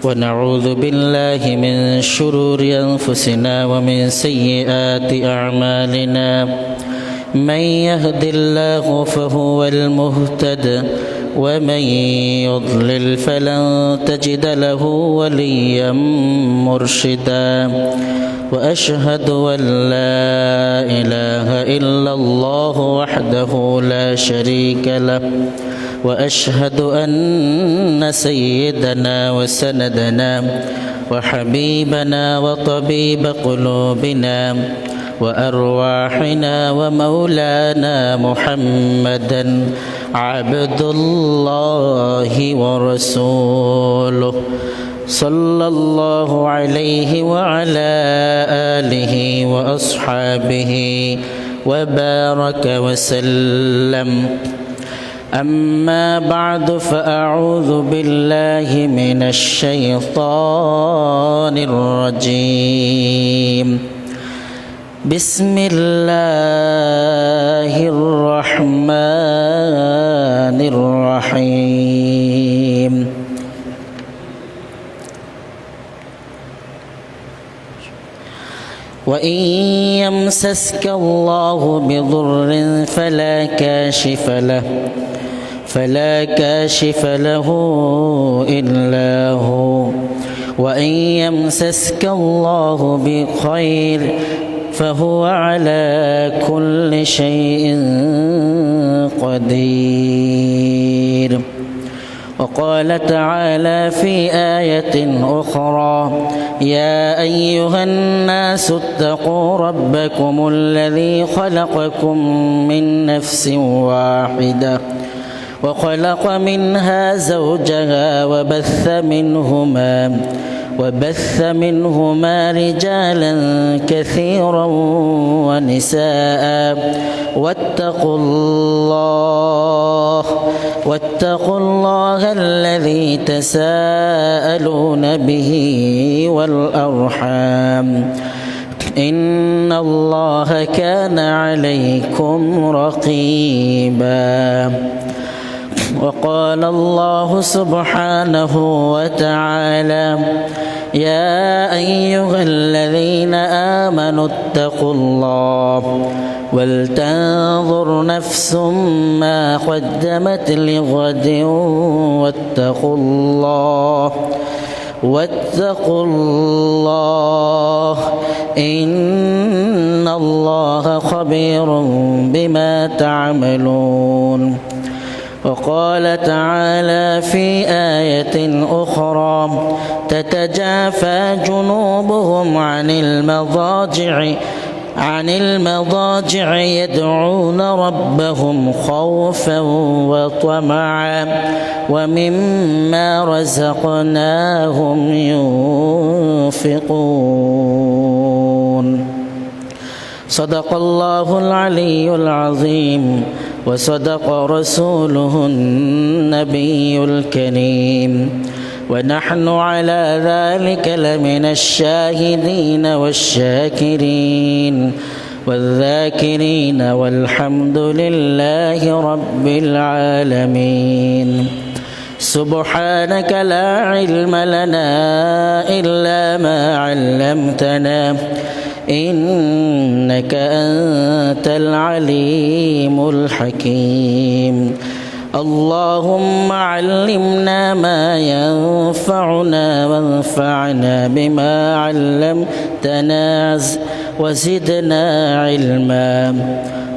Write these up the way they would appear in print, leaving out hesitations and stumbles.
ونعوذ بالله من شرور أنفسنا ومن سيئات أعمالنا من يهد الله فهو المهتد ومن يضلل فلن تجد له وليا مرشدا وأشهد أن لا إله إلا الله وحده لا شريك له وأشهد أن سيدنا وسندنا وحبيبنا وطبيب قلوبنا وأرواحنا ومولانا محمدا عبد الله ورسوله صلى الله عليه وعلى آله وأصحابه وبارك وسلم أما بعد فأعوذ بالله من الشيطان الرجيم بسم الله الرحمن الرحيم وإن يمسسك الله بضر فلا كاشف له إلا هو وإن يمسسك الله بخير فهو على كل شيء قدير وقال تعالى في آية أخرى يا أيها الناس اتقوا ربكم الذي خلقكم من نفس واحدة وخلق منها زوجها وبث منهما رجالا كثيرا ونساء واتقوا الله الذي تساءلون به والأرحام إن الله كان عليكم رقيبا وقال الله سبحانه وتعالى يا أيها الذين آمنوا اتقوا الله ولتنظر نفس ما قدمت لغد واتقوا الله إن الله خبير بما تعملون وقال تعالى في آية أخرى تتجافى جنوبهم عن المضاجع يدعون ربهم خوفا وطمعا ومما رزقناهم ينفقون صدق الله العلي العظيم وصدق رسوله النبي الكريم ونحن على ذلك لمن الشاهدين والشاكرين والذاكرين والحمد لله رب العالمين سبحانك لا علم لنا إلا ما علمتنا إنك أنت العليم الحكيم اللهم علمنا ما ينفعنا وانفعنا بما علمتنا وزدنا علما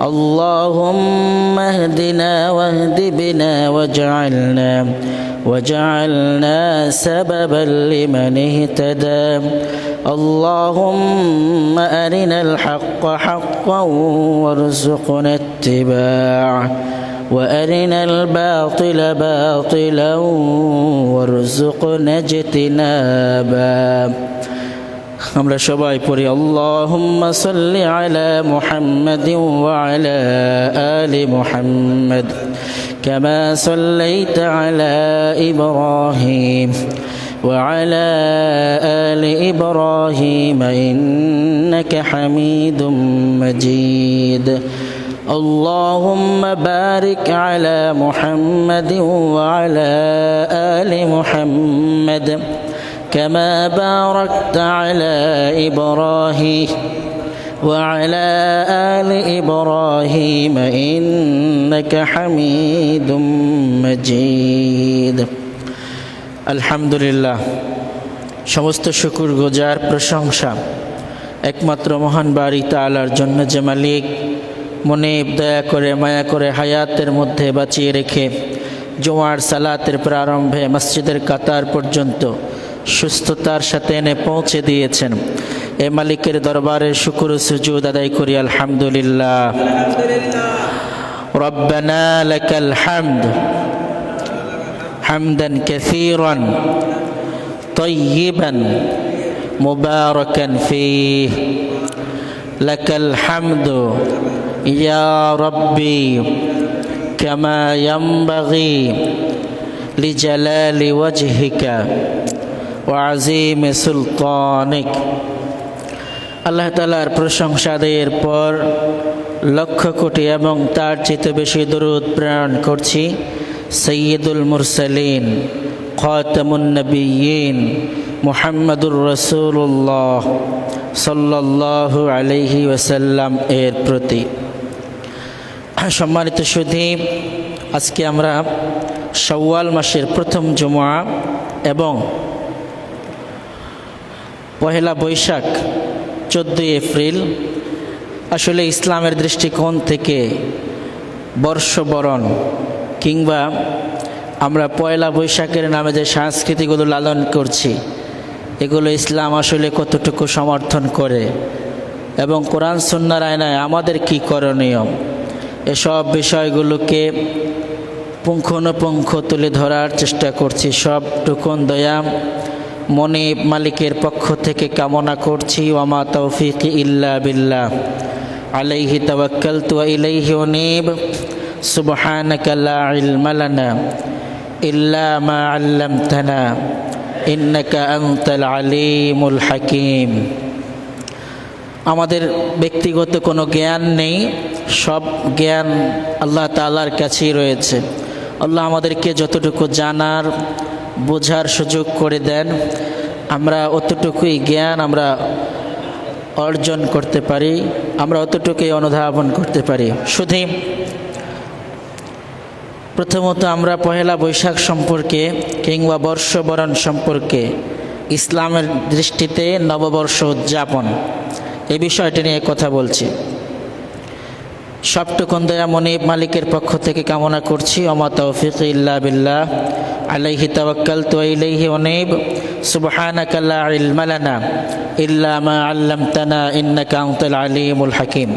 اللهم اهدنا واهد بنا وجعلنا سببا لمن اهتدى اللهم أرنا الحق حقا وارزقنا اتباعه وأرنا الباطل باطلا وارزقنا اجتنابا আমরা সবাই পড়ি اللهم صل على محمد وعلى آل محمد كما صليت على إبراهيم وعلى آل إبراهيم إنك حميد مجيد اللهم بارك على محمد وعلى آل محمد كما باركت على إبراهيم وعلى آل إبراهيم إنك حميد مجيد الحمد لله সমস্ত শুকর গুজার প্রশংসা একমাত্র মহান বাড়ি তাআলার জন্য, যে মালিক মনিব দয়া করে মায়া করে হায়াতের মধ্যে বাঁচিয়ে রেখে জুমার সালাতের প্রারম্ভে মসজিদের কাতার পর্যন্ত সুস্থতার সাথে এনে পৌঁছে দিয়েছেন। এ মালিকের দরবারে শুকর ও সুজুদ আদায় করি আলহামদুলিল্লাহ। রব্বানা লাকাল হামদ হামদান কাসীরান طيبا مباركا فيه لك الحمد يا ربي كما ينبغي لجلال وجهك وعظيم سلطانك আল্লাহ তাআলার প্রশংসা আদায়ের পর লক্ষ কোটি এবং তার চেয়ে বেশি দরুদ প্রেরণ করছি সাইয়্যিদুল মুরসালিন খাতামুন নবিয়্যিন মুহাম্মাদুর রাসূলুল্লাহ সাল্লাল্লাহু আলাইহি ওয়াসাল্লাম এর প্রতি। সম্মানিত সুধী, আজকে আমরা শাওয়াল মাসের প্রথম জুমা এবং পহেলা বৈশাখ 14 এপ্রিল আসলে ইসলামের দৃষ্টিকোণ থেকে বর্ষবরণ কিংবা আমরা পয়লা বৈশাখের নামে যে সংস্কৃতিগুলো লালন করছি, এগুলো ইসলাম আসলে কতটুকু সমর্থন করে এবং কোরআন সুন্নাহর আয়নায় আমাদের কি করণীয়, এসব বিষয়গুলোকে পুঙ্খানুপুঙ্খ তুলে ধরার চেষ্টা করছি। সবটুকুন দয়া মনিব মালিকের পক্ষ থেকে কামনা করছি। ওয়ামা তৌফিক ইল্লা বিল্লাহ আলাইহি তাওয়াক্কালতু ওয়া ইলাইহি উনীব সুবহানাকা লা ইলমা লানা ইল্লা মা আল্লামতানা ইন্নাকা আনতাল আলিমুল হাকিম। আমাদের ব্যক্তিগত কোনো জ্ঞান নেই, সব জ্ঞান আল্লাহ তাআলার কাছেই রয়েছে। আল্লাহ আমাদেরকে যতটুকু জানার বোঝার সুযোগ করে দেন, আমরা অতটুকুই জ্ঞান আমরা অর্জন করতে পারি, আমরা অতটুকুই অনুধাবন করতে পারি। শুধু প্রথমত আমরা পহেলা বৈশাখ সম্পর্কে কিংবা বর্ষবরণ সম্পর্কে ইসলামের দৃষ্টিতে নববর্ষ উদযাপন এই বিষয়টি নিয়ে কথা বলছি। সবটুকুন দয়া মনিব মালিকের পক্ষ থেকে কামনা করছি। ওমা তৌফিক ইল্লা বিল্লাহ আলাইহি তাওয়াক্কালতু ওয়া ইলাইহি উনীব সুবহানাকা লা ইলমা লানা ইল্লা মা আল্লামতানা ইন্নাকা আনতাল আলিমুল হাকিম।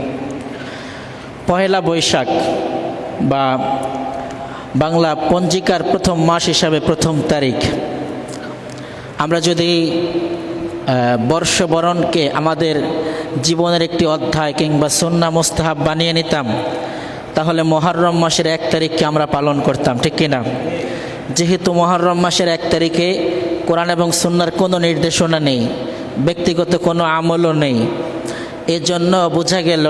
পহেলা বৈশাখ বা বাংলা পঞ্জিকার প্রথম মাস হিসাবে প্রথম তারিখ, আমরা যদি বর্ষবরণকে আমাদের জীবনের একটি অধ্যায় কিংবা সুন্নাহ মুস্তাহাব বানিয়ে নিতাম, তাহলে মুহররম মাসের 1 তারিখকে আমরা পালন করতাম, ঠিক কিনা? যেহেতু মুহররম মাসের 1 তারিখে কোরআন এবং সুন্নাহর কোনো নির্দেশনা নেই, ব্যক্তিগত কোনো আমলও নেই, এজন্য বোঝা গেল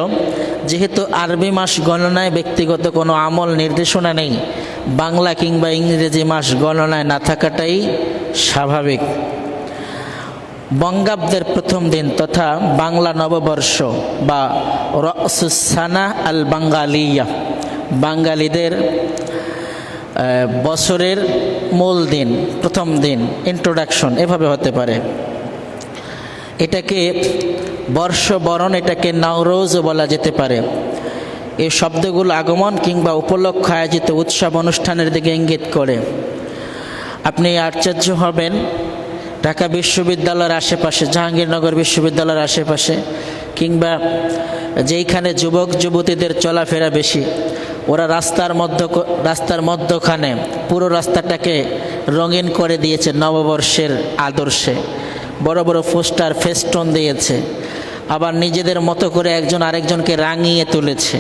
যেহেতু আরবি মাস গণনায় ব্যক্তিগত কোনো আমল নির্দেশনা নেই, বাংলা কিংবা ইংরেজি মাস গণনায় না থাকাটাই স্বাভাবিক। বঙ্গাব্দের প্রথম দিন তথা বাংলা নববর্ষ বা রসুস সানা আল বাঙ্গালিয়া, বাঙালিদের বছরের মূল দিন, প্রথম দিন, ইন্ট্রোডাকশন এভাবে হতে পারে। এটাকে বর্ষবরণ, এটাকে নওরোজও বলা যেতে পারে। এই শব্দগুলো আগমন কিংবা উপলক্ষ আয়োজিত উৎসব অনুষ্ঠানের দিকে ইঙ্গিত করে। আপনি আশ্চর্য হবেন, ঢাকা বিশ্ববিদ্যালয়ের আশেপাশে, জাহাঙ্গীরনগর বিশ্ববিদ্যালয়ের আশেপাশে কিংবা যেইখানে যুবক যুবতীদের চলাফেরা বেশি, ওরা রাস্তার মধ্যখানে পুরো রাস্তাটাকে রঙিন করে দিয়েছে নববর্ষের আদর্শে। বড় বড় পোস্টার, ফেস্টুন দিয়েছে, আবার নিজেদের মতো করে একজন আরেকজনকে রাঙিয়ে তুলেছে,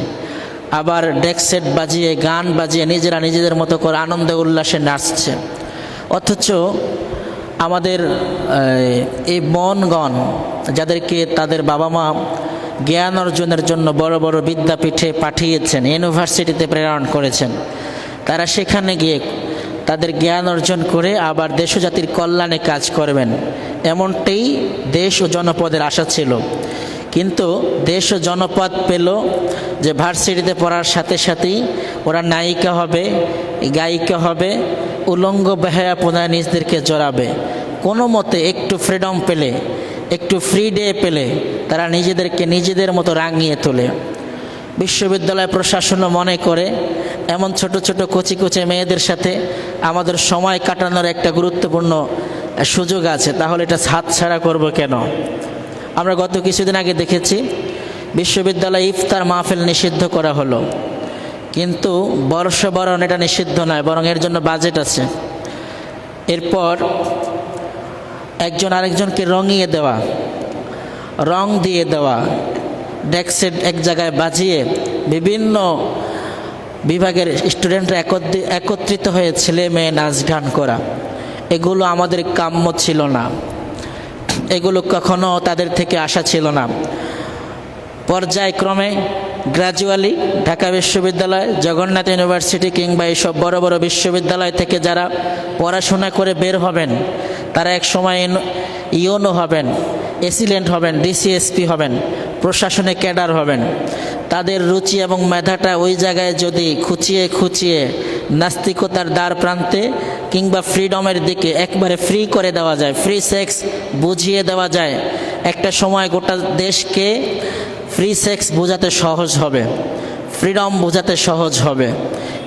আবার ডেক সেট বাজিয়ে গান বাজিয়ে নিজেরা নিজেদের মতো করে আনন্দ উল্লাসে নাচছে। অথচ আমাদের এই বনগণ যাদেরকে তাদের বাবা মা জ্ঞান অর্জনের জন্য বড় বড় বিদ্যাপীঠে পাঠিয়েছেন, ইউনিভার্সিটিতে প্রেরণ করেছেন, তারা সেখানে গিয়ে তাদের জ্ঞান অর্জন করে আবার দেশ ও জাতির কল্যাণে কাজ করবেন, এমনটাই দেশ ও জনপদের আশা ছিল। কিন্তু দেশ ও জনপদ পেল যে ভার্সিটিতে পড়ার সাথে সাথেই ওরা নায়িকা হবে, গায়িকা হবে, উলঙ্গ বেহায়াপনায় নিজেদেরকে জড়াবে। কোনো মতে একটু ফ্রিডম পেলে, একটু ফ্রি ডে পেলে তারা নিজেদেরকে নিজেদের মতো রাঙিয়ে তোলে। বিশ্ববিদ্যালয় প্রশাসনও মনে করে এমন ছোট ছোট কচি কচি মেয়েদের সাথে আমাদের সময় কাটানোর একটা গুরুত্বপূর্ণ সুযোগ আছে, তাহলে এটা হাতছাড়া করব কেন? আমরা গত কিছুদিন আগে দেখেছি বিশ্ববিদ্যালয়ে ইফতার মাহফিল নিষিদ্ধ করা হলো, কিন্তু বর্ষবরণ এটা নিষিদ্ধ নয়, বরং এর জন্য বাজেট আছে। এরপর একজন আরেকজনকে রঙিয়ে দেওয়া, রং দিয়ে দেওয়া, ডেস্কের এক জায়গায় বাজিয়ে বিভিন্ন বিভাগের স্টুডেন্টরা একত্রিত হয়ে ছেলে মেয়ে নাচ গান করা, এগুলো আমাদের কাম্য ছিল না, এগুলো কখনো তাদের থেকে আশা ছিল না। পর্যায়ক্রমে গ্র্যাজুয়ালি ঢাকা বিশ্ববিদ্যালয়, জগন্নাথ ইউনিভার্সিটি কিংবা এইসব বড় বড় বিশ্ববিদ্যালয় থেকে যারা পড়াশোনা করে বের হবেন তারা এক সময় ইওনো হবেন, এসিলেন্ট হবেন, ডিসিএসপি হবেন, প্রশাসনে ক্যাডার হবেন। তাদের রুচি এবং মেধাটা ওই জায়গায় যদি খুঁচিয়ে খুঁচিয়ে নাস্তিকতার দ্বার প্রান্তে কিংবা ফ্রিডমের দিকে একবারে ফ্রি করে দেওয়া যায়, ফ্রি সেক্স বুঝিয়ে দেওয়া যায়, একটা সময় গোটা দেশকে ফ্রি সেক্স বোঝাতে সহজ হবে, ফ্রিডম বোঝাতে সহজ হবে।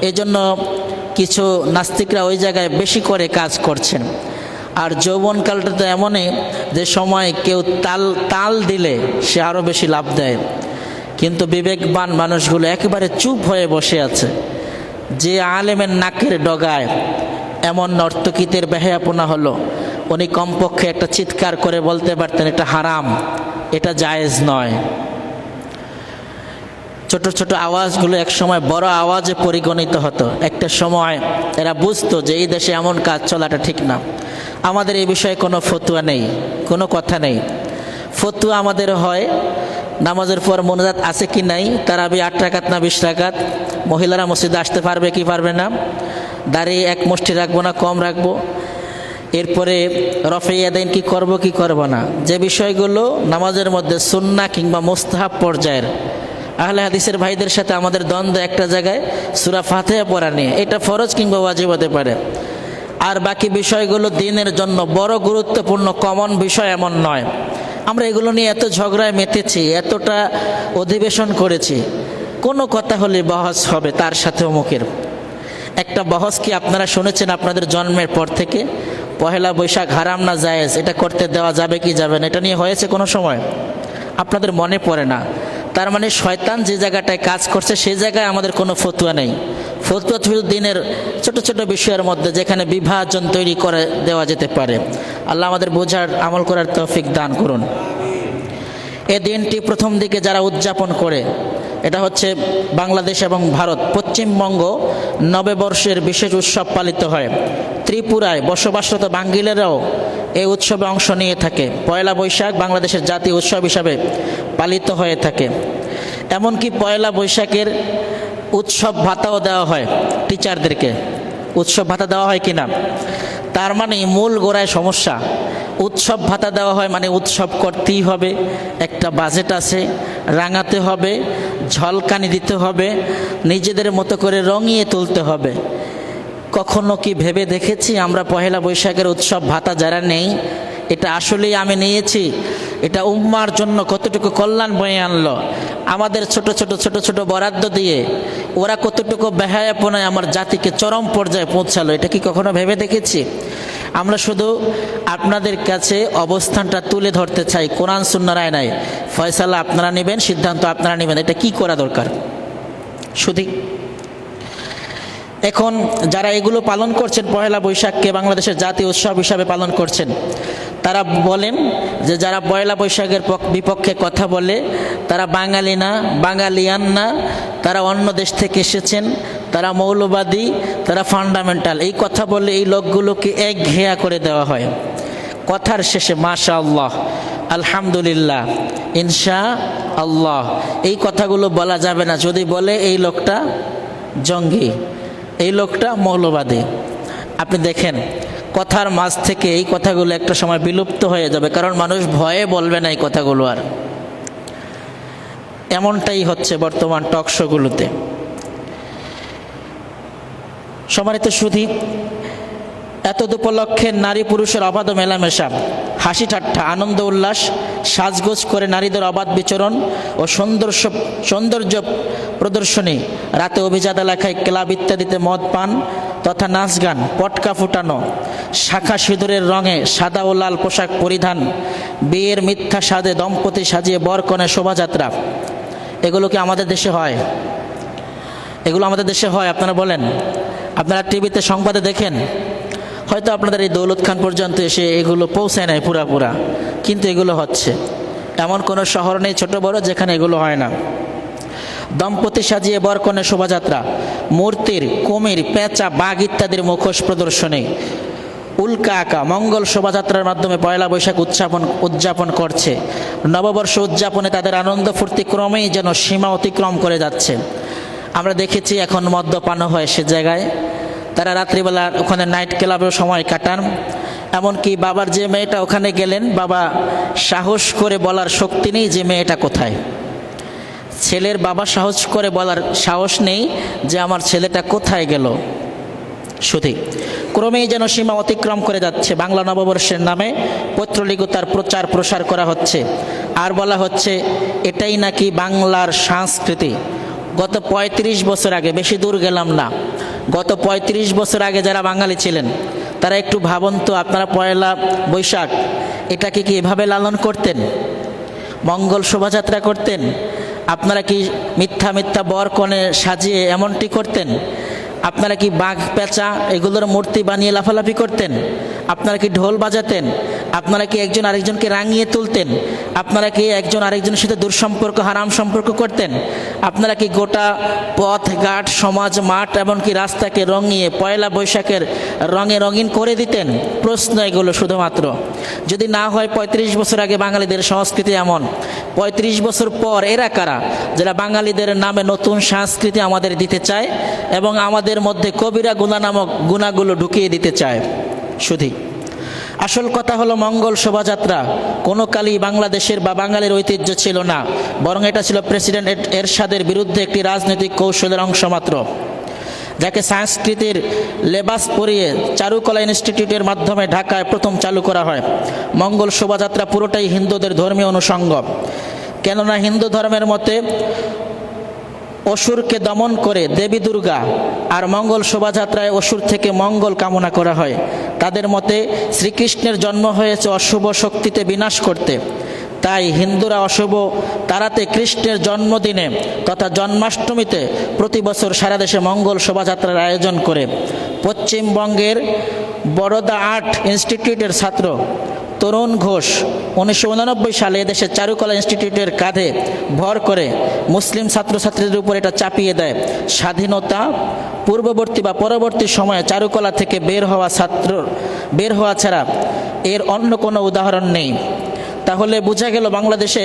এজন্য কিছু নাস্তিকরা ওই জায়গায় বেশি করে কাজ করছেন। আর যৌবনকালটা তো এমনই যে সময় কেউ তাল দিলে সে আরও বেশি লাভ দেয়, কিন্তু বিবেকবান মানুষগুলো একেবারে চুপ হয়ে বসে আছে। যে আলেমের নাকের ডগায় এমন নর্তকীদের বেহায়াপনা হলো, উনি কমপক্ষে একটা চিৎকার করে বলতে পারতেন এটা হারাম, এটা জায়েজ নয়। ছোট ছোট আওয়াজগুলো এক সময় বড় আওয়াজে পরিগণিত হতো। একটা সময় এরা বুঝতো যে এই দেশে এমন কাজ চলাটা ঠিক না। আমাদের এই বিষয়ে কোনো ফতুয়া নেই, কোনো কথা নেই। ফতুয়া আমাদের হয় নামাজের পর মোনাজাত আছে কি নাই, তারাবি 8 রাকাত না 20 রাকাত, মহিলারা মসজিদে আসতে পারবে কি পারবে না, দাঁড়িয়ে এক মুষ্টি রাখবো না কম রাখবো, এরপরে রফে ইয়াদাইন কি করব কি করব না, যে বিষয়গুলো নামাজের মধ্যে সুন্নাহ কিংবা মুস্তাহাব পর্যায়ের। আহলে হাদিসের ভাইদের সাথে আমাদের দ্বন্দ্ব একটা জায়গায় সূরা ফাতিহা পড়া নিয়ে, এটা ফরজ কিংবা ওয়াজিব হতে পারে। আর বাকি বিষয়গুলো দিনের জন্য বড় গুরুত্বপূর্ণ কমন বিষয় এমন নয়। আমরা এগুলো নিয়ে এত ঝগড়ায় মেতেছি, এতটা অধিবেশন করেছি, কোনো কথা হলে বহস হবে তার সাথে অমুকের। একটা বহস কি আপনারা শুনেছেন আপনাদের জন্মের পর থেকে? পহেলা বৈশাখ হারাম না জায়েজ, এটা করতে দেওয়া যাবে কি যাবে না, এটা নিয়ে হয়েছে কোনো সময়? আপনাদের মনে পড়ে না। তার মানে শয়তান যে জায়গাটায় কাজ করছে সেই জায়গায় আমাদের কোনো ফতুয়া নেই। ফতুয়া শুধু দিনের ছোট ছোট বিষয়ের মধ্যে যেখানে বিভাজন তৈরি করে দেওয়া যেতে পারে। আল্লাহ আমাদের বোঝার আমল করার তৌফিক দান করুন। এই দিনটি প্রথম দিকে যারা উদযাপন করে, এটা হচ্ছে বাংলাদেশ এবং ভারত, পশ্চিমবঙ্গ নববর্ষের বিশেষ উৎসব পালিত হয়। ত্রিপুরায় বসবাসরত বাঙ্গিলেরাও এই উৎসবে অংশ নিয়ে থাকে। পয়লা বৈশাখ বাংলাদেশের জাতীয় উৎসব হিসাবে পালিত হয়ে থাকে। এমনকি পয়লা বৈশাখের উৎসব ভাতাও দেওয়া হয় টিচারদেরকে। উৎসব ভাতা দেওয়া হয় কিনা, তার মানে মূল গোড়ায় সমস্যা। উৎসব ভাতা দেওয়া হয় মানে উৎসব করতেই হবে, একটা বাজেট আছে, রাঙাতে হবে, ঝলকানি দিতে হবে, নিজেদের মতো করে রঙিয়ে তুলতে হবে। কখনো কি ভেবে দেখেছি আমরা পহেলা বৈশাখের উৎসব ভাতা যারা নেই, এটা আসলেই আমি নিয়েছি, এটা উম্মার জন্য কতটুকু কল্যাণ বয়ে আনলো? আমাদের ছোট ছোট ছোট ছোট বরাদ্দ দিয়ে ওরা কতটুকু বেহায়াপনায় আমার জাতিকে চরম পর্যায়ে পৌঁছালো, এটা কি কখনো ভেবে দেখেছি? আমরা শুধু আপনাদের কাছে অবস্থানটা তুলে ধরতে চাই, কোরআন সুন্নাহর আয়নায় ফয়সালা আপনারা নেবেন, সিদ্ধান্ত আপনারা নেবেন, এটা কি করা দরকার শুধু। এখন যারা এগুলো পালন করছেন, পহেলা বৈশাখকে বাংলাদেশের জাতীয় উৎসব হিসাবে পালন করছেন, তারা বলেন যে যারা পয়লা বৈশাখের বিপক্ষে কথা বলে তারা বাঙালি না, বাঙালিয়ান না, তারা অন্য দেশ থেকে এসেছেন, তারা মৌলবাদী, তারা ফান্ডামেন্টাল, এই কথা বলে এই লোকগুলোকে একঘেয়া করে দেওয়া হয়। কথার শেষে মাশাআল্লাহ, আলহামদুলিল্লাহ, ইনশা আল্লাহ, এই কথাগুলো বলা যাবে না যদি বলে এই লোকটা জঙ্গি, এই লোকটা মৌলবাদী। আপনি দেখেন কথার মাঝ থেকে এই কথাগুলো একটা সময় বিলুপ্ত হয়ে যাবে, কারণ মানুষ ভয়ে বলবে না এই কথাগুলো আর। এমনটাই হচ্ছে বর্তমান টক শোগুলোতে। সম্মানিত সুধী, এতদ উপলক্ষে নারী পুরুষের অবাধ মেলামেশা, হাসি ঠাট্টা, আনন্দ উল্লাস, সাজগোজ করে নারীদের অবাধ বিচরণ ও সৌন্দর্য প্রদর্শনী, রাতে অভিজাত এলাকায় ক্লাব ইত্যাদিতে মদ পান তথা নাচ গান, পটকা ফুটানো, শাখা সিঁদুরের রঙে সাদা ও লাল পোশাক পরিধান, বিয়ের মিথ্যা সাজে দম্পতি সাজিয়ে বরকনে শোভাযাত্রা, এগুলো কি আমাদের দেশে হয়? এগুলো আমাদের দেশে হয়? আপনারা বলেন। আপনারা টিভিতে সংবাদে দেখেন, হয়তো আপনাদের এই দৌলত খান পর্যন্ত এসে এগুলো পৌঁছায় নাই পুরা, কিন্তু এগুলো হচ্ছে। এমন কোনো শহর নেই ছোট বড় যেখানে এগুলো হয় না। দম্পতি সাজিয়ে বরকনে শোভাযাত্রা, মূর্তির, কুমির, পেঁচা, বাঘ ইত্যাদির মুখোশ প্রদর্শনী, উল্কা আঁকা, মঙ্গল শোভাযাত্রার মাধ্যমে পয়লা বৈশাখ উদযাপন করছে। নববর্ষ উদযাপনে তাদের আনন্দ ফুর্তি ক্রমেই যেন সীমা অতিক্রম করে যাচ্ছে। আমরা দেখেছি এখন মদ্যপানও হয় সে জায়গায়, তারা রাত্রিবেলা ওখানে নাইট ক্লাবেও সময় কাটান। এমনকি বাবার যে মেয়েটা ওখানে গেলেন, বাবা সাহস করে বলার শক্তি নেই যে মেয়েটা কোথায়। ছেলের বাবা সাহস করে বলার সাহস নেই যে আমার ছেলেটা কোথায় গেল। শুধু ক্রমেই যেন সীমা অতিক্রম করে যাচ্ছে। বাংলা নববর্ষের নামে পত্রলিখিতার প্রচার প্রসার করা হচ্ছে, আর বলা হচ্ছে এটাই নাকি বাংলার সংস্কৃতি। গত ৩৫ বছর আগে, বেশি দূর গেলাম না, গত ৩৫ বছর আগে যারা বাঙালি ছিলেন তারা একটু ভাবুন তো, আপনারা পয়লা বৈশাখ এটাকে কি এভাবে লালন করতেন? মঙ্গল শোভাযাত্রা করতেন? আপনারা কি মিথ্যা মিথ্যা বর কনে সাজিয়ে এমনটি করতেন? আপনারা কি বাঘ পেঁচা এগুলোর মূর্তি বানিয়ে লাফালাফি করতেন? আপনারা কি ঢোল বাজাতেন? আপনারা কি একজন আরেকজনকে রাঙিয়ে তুলতেন? আপনারা কি একজন আরেকজনের সাথে দুঃসম্পর্ক, হারাম সম্পর্ক করতেন? আপনারা কি গোটা পথ ঘাট, সমাজ, মাঠ, এমনকি রাস্তাকে রঙিয়ে পয়লা বৈশাখের রঙে রঙিন করে দিতেন? প্রশ্ন এগুলো শুধুমাত্র। যদি না হয় ৩৫ বছর আগে বাঙালিদের সংস্কৃতি এমন, ৩৫ বছর পর এরা কারা যারা বাঙালিদের নামে নতুন সংস্কৃতি আমাদের দিতে চায় এবং আমাদের মধ্যে কবিরা গুণা নামক গুণাগুলো ঢুকিয়ে দিতে চায়? শুধু আসল কথা হলো, মঙ্গল শোভাযাত্রা কোনো কালই বাংলাদেশের বা বাঙালির ঐতিহ্য ছিল না, বরং এটা ছিল প্রেসিডেন্ট এরশাদের বিরুদ্ধে একটি রাজনৈতিক কৌশলের অংশ মাত্র, যাকে সংস্কৃতির লেবাস পরিয়ে চারুকলা ইনস্টিটিউটের মাধ্যমে ঢাকায় প্রথম চালু করা হয়। মঙ্গল শোভাযাত্রা পুরোটাই হিন্দুদের ধর্মীয় অনুষঙ্গ, কেননা হিন্দু ধর্মের মতে অসুরকে দমন করে দেবী দুর্গা, আর মঙ্গল শোভাযাত্রায় অসুর থেকে মঙ্গল কামনা করা হয়। তাদের মতে শ্রীকৃষ্ণের জন্ম হয়েছে অশুভ শক্তিতে বিনাশ করতে, তাই হিন্দুরা অশুভ তাড়াতে কৃষ্ণের জন্মদিনে তথা জন্মাষ্টমীতে প্রতি বছর সারা দেশে মঙ্গল শোভাযাত্রার আয়োজন করে। পশ্চিমবঙ্গের বরোদা আর্ট ইনস্টিটিউটের ছাত্র তরুণ ঘোষ 1989 সালে এদেশের চারুকলা ইনস্টিটিউটের কাঁধে ভর করে মুসলিম ছাত্রছাত্রীদের উপর এটা চাপিয়ে দেয়। স্বাধীনতা পূর্ববর্তী বা পরবর্তী সময়ে চারুকলা থেকে বের হওয়া ছাড়া এর অন্য কোনো উদাহরণ নেই। তাহলে বোঝা গেল বাংলাদেশে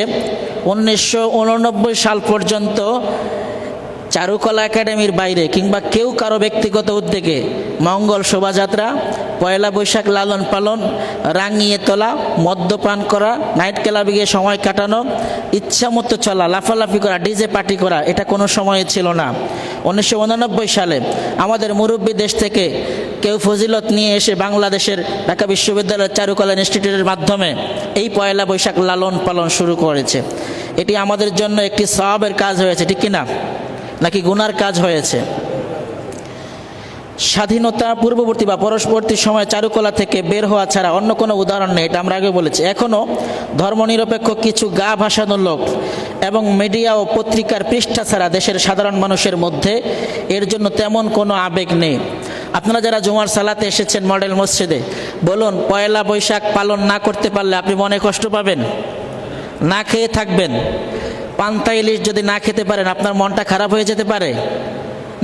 1989 সাল পর্যন্ত চারুকলা একাডেমির বাইরে কিংবা কেউ কারো ব্যক্তিগত উদ্যোগে মঙ্গল শোভাযাত্রা, পয়লা বৈশাখ লালন পালন, রাঙিয়ে তোলা, মদ্যপান করা, নাইট ক্লাবে গিয়ে সময় কাটানো, ইচ্ছামতো চলা, লাফালাফি করা, ডিজে পার্টি করা, এটা কোনো সময় ছিল না। 1989 সালে আমাদের মুরব্বী দেশ থেকে কেউ ফজিলত নিয়ে এসে বাংলাদেশের ঢাকা বিশ্ববিদ্যালয়ের চারুকলা ইনস্টিটিউটের মাধ্যমে এই পয়লা বৈশাখ লালন পালন শুরু করেছে। এটি আমাদের জন্য একটি সওয়াবের কাজ হয়েছে, ঠিক কিনা? নাকি গুনার কাজ হয়েছে? স্বাধীনতা পূর্ববর্তী বা পরবর্তী সময়ে চারুকলা থেকে বের হওয়া ছাড়া অন্য কোনো উদাহরণ নেই, এটা আমরা আগে বলেছি। এখনও ধর্মনিরপেক্ষ কিছু গা ভাসানো লোক এবং মিডিয়া ও পত্রিকার পৃষ্ঠা ছাড়া দেশের সাধারণ মানুষের মধ্যে এর জন্য তেমন কোনো আবেগ নেই। আপনারা যারা জুমার সালাতে এসেছেন মডেল মসজিদে, বলুন পয়লা বৈশাখ পালন না করতে পারলে আপনি মনে কষ্ট পাবেন? না খেয়ে থাকবেন? পান্তা ইলিশ যদি না খেতে পারেন আপনার মনটা খারাপ হয়ে যেতে পারে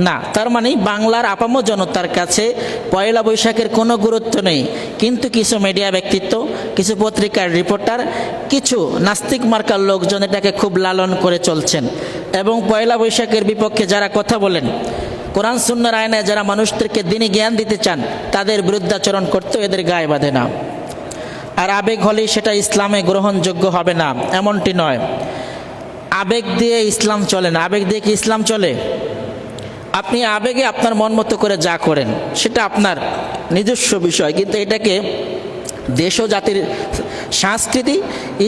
না? তার মানে বাংলার আপামর জনতার কাছে পয়লা বৈশাখের কোনো গুরুত্ব নেই, কিন্তু কিছু মিডিয়া ব্যক্তিত্ব, কিছু পত্রিকার রিপোর্টার, কিছু নাস্তিক মার্কার লোকজন এটাকে খুব লালন করে চলছেন এবং পয়লা বৈশাখের বিপক্ষে যারা কথা বলেন, কোরআন সুন্নাহর আয়নায় যারা মানুষদেরকে দ্বীনি জ্ঞান দিতে চান তাদের বিরুদ্ধাচরণ করতেও এদের গায়ে বাঁধে না। আর আবেগ হলেই সেটা ইসলামে গ্রহণযোগ্য হবে না এমনটি নয়। আবেগ দিয়ে ইসলাম চলে না। আবেগ দিয়ে কি ইসলাম চলে? আপনি আবেগে আপনার মন মতো করে যা করেন সেটা আপনার নিজস্ব বিষয়, কিন্তু এটাকে দেশ ও জাতির সংস্কৃতি,